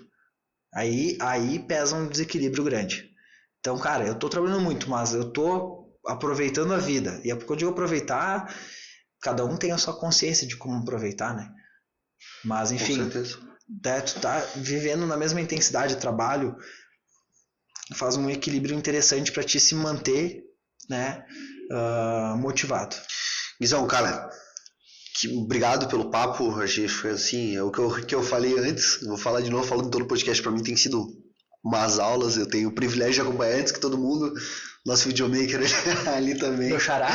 Aí pesa um desequilíbrio grande. Então, cara, eu tô trabalhando muito, mas eu tô aproveitando a vida. E quando eu digo aproveitar, cada um tem a sua consciência de como aproveitar, né? Mas, enfim, tu tá vivendo na mesma intensidade de trabalho, faz um equilíbrio interessante para ti se manter, né, motivado. Guizão, cara, obrigado pelo papo. Achei que foi assim, é o que eu falei antes, vou falar de novo, falando todo o podcast, para mim tem sido umas aulas, eu tenho o privilégio de acompanhar antes que todo mundo, nosso videomaker ali também. Teu xará?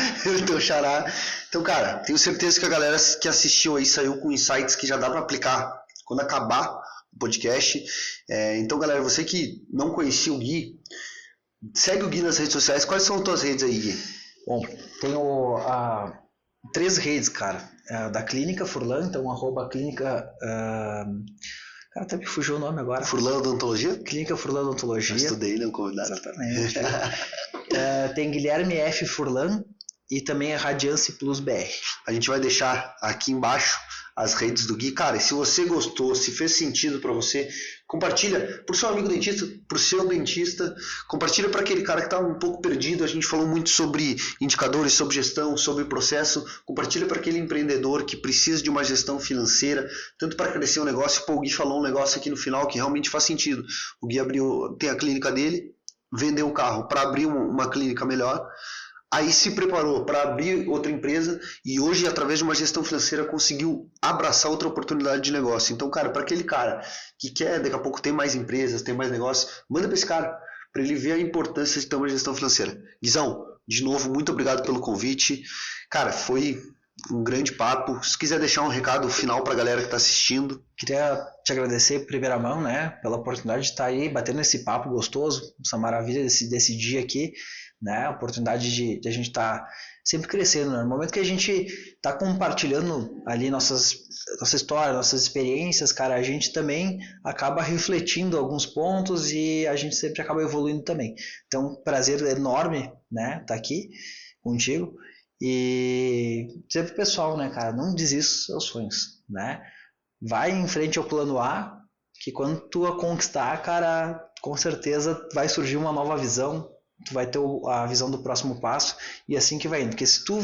Teu xará. Então, cara, tenho certeza que a galera que assistiu aí saiu com insights que já dá para aplicar quando acabar o podcast. Então, galera, você que não conhecia o Gui, segue o Gui nas redes sociais. Quais são as tuas redes aí, Gui? Bom, tenho 3 redes, cara. Da Clínica Furlan, então @clínica... cara, até me fugiu o nome agora. Furlan Odontologia? Clínica Furlan Odontologia. Eu estudei, não convidado. Exatamente. Tem Guilherme F. Furlan e também a Radiance Plus BR. A gente vai deixar aqui embaixo as redes do Gui. Cara, e se você gostou, se fez sentido para você, compartilha pro seu amigo dentista, pro seu dentista, compartilha para aquele cara que tá um pouco perdido. A gente falou muito sobre indicadores, sobre gestão, sobre processo. Compartilha para aquele empreendedor que precisa de uma gestão financeira, tanto para crescer um negócio. Pô, o Gui falou um negócio aqui no final que realmente faz sentido. O Gui tem a clínica dele, vendeu o carro para abrir uma clínica melhor. Aí se preparou para abrir outra empresa e hoje, através de uma gestão financeira, conseguiu abraçar outra oportunidade de negócio. Então, cara, para aquele cara que quer daqui a pouco ter mais empresas, ter mais negócios, manda para esse cara, para ele ver a importância de ter uma gestão financeira. Guizão, de novo, muito obrigado pelo convite. Cara, foi um grande papo. Se quiser deixar um recado final para a galera que está assistindo. Queria te agradecer em primeira mão, né, pela oportunidade de estar aí batendo esse papo gostoso, essa maravilha desse dia aqui. Né, a oportunidade de a gente estar sempre crescendo, né? No momento que a gente está compartilhando ali nossa história, nossas experiências, cara, a gente também acaba refletindo alguns pontos e a gente sempre acaba evoluindo também. Então, prazer enorme, né, estar aqui contigo E dizer pro pessoal, né, cara, não desista dos seus sonhos, né? Vai em frente ao plano A, que quando tu a conquistar, cara, com certeza vai surgir uma nova visão, tu vai ter a visão do próximo passo e assim que vai indo. Porque se tu,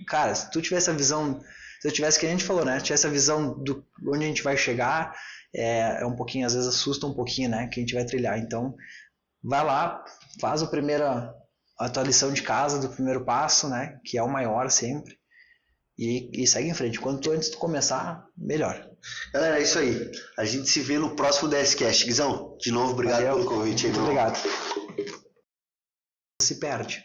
cara, se tu tivesse a visão, se eu tivesse, que a gente falou, né, tivesse a visão do onde a gente vai chegar, é um pouquinho, às vezes assusta um pouquinho, né, que a gente vai trilhar. Então, vai lá, faz a tua lição de casa do primeiro passo, né, que é o maior sempre. E segue em frente. Quanto antes de começar, melhor. Galera, é isso aí. A gente se vê no próximo DSCast. Guizão, de novo, obrigado pelo convite. Muito obrigado. Se perde.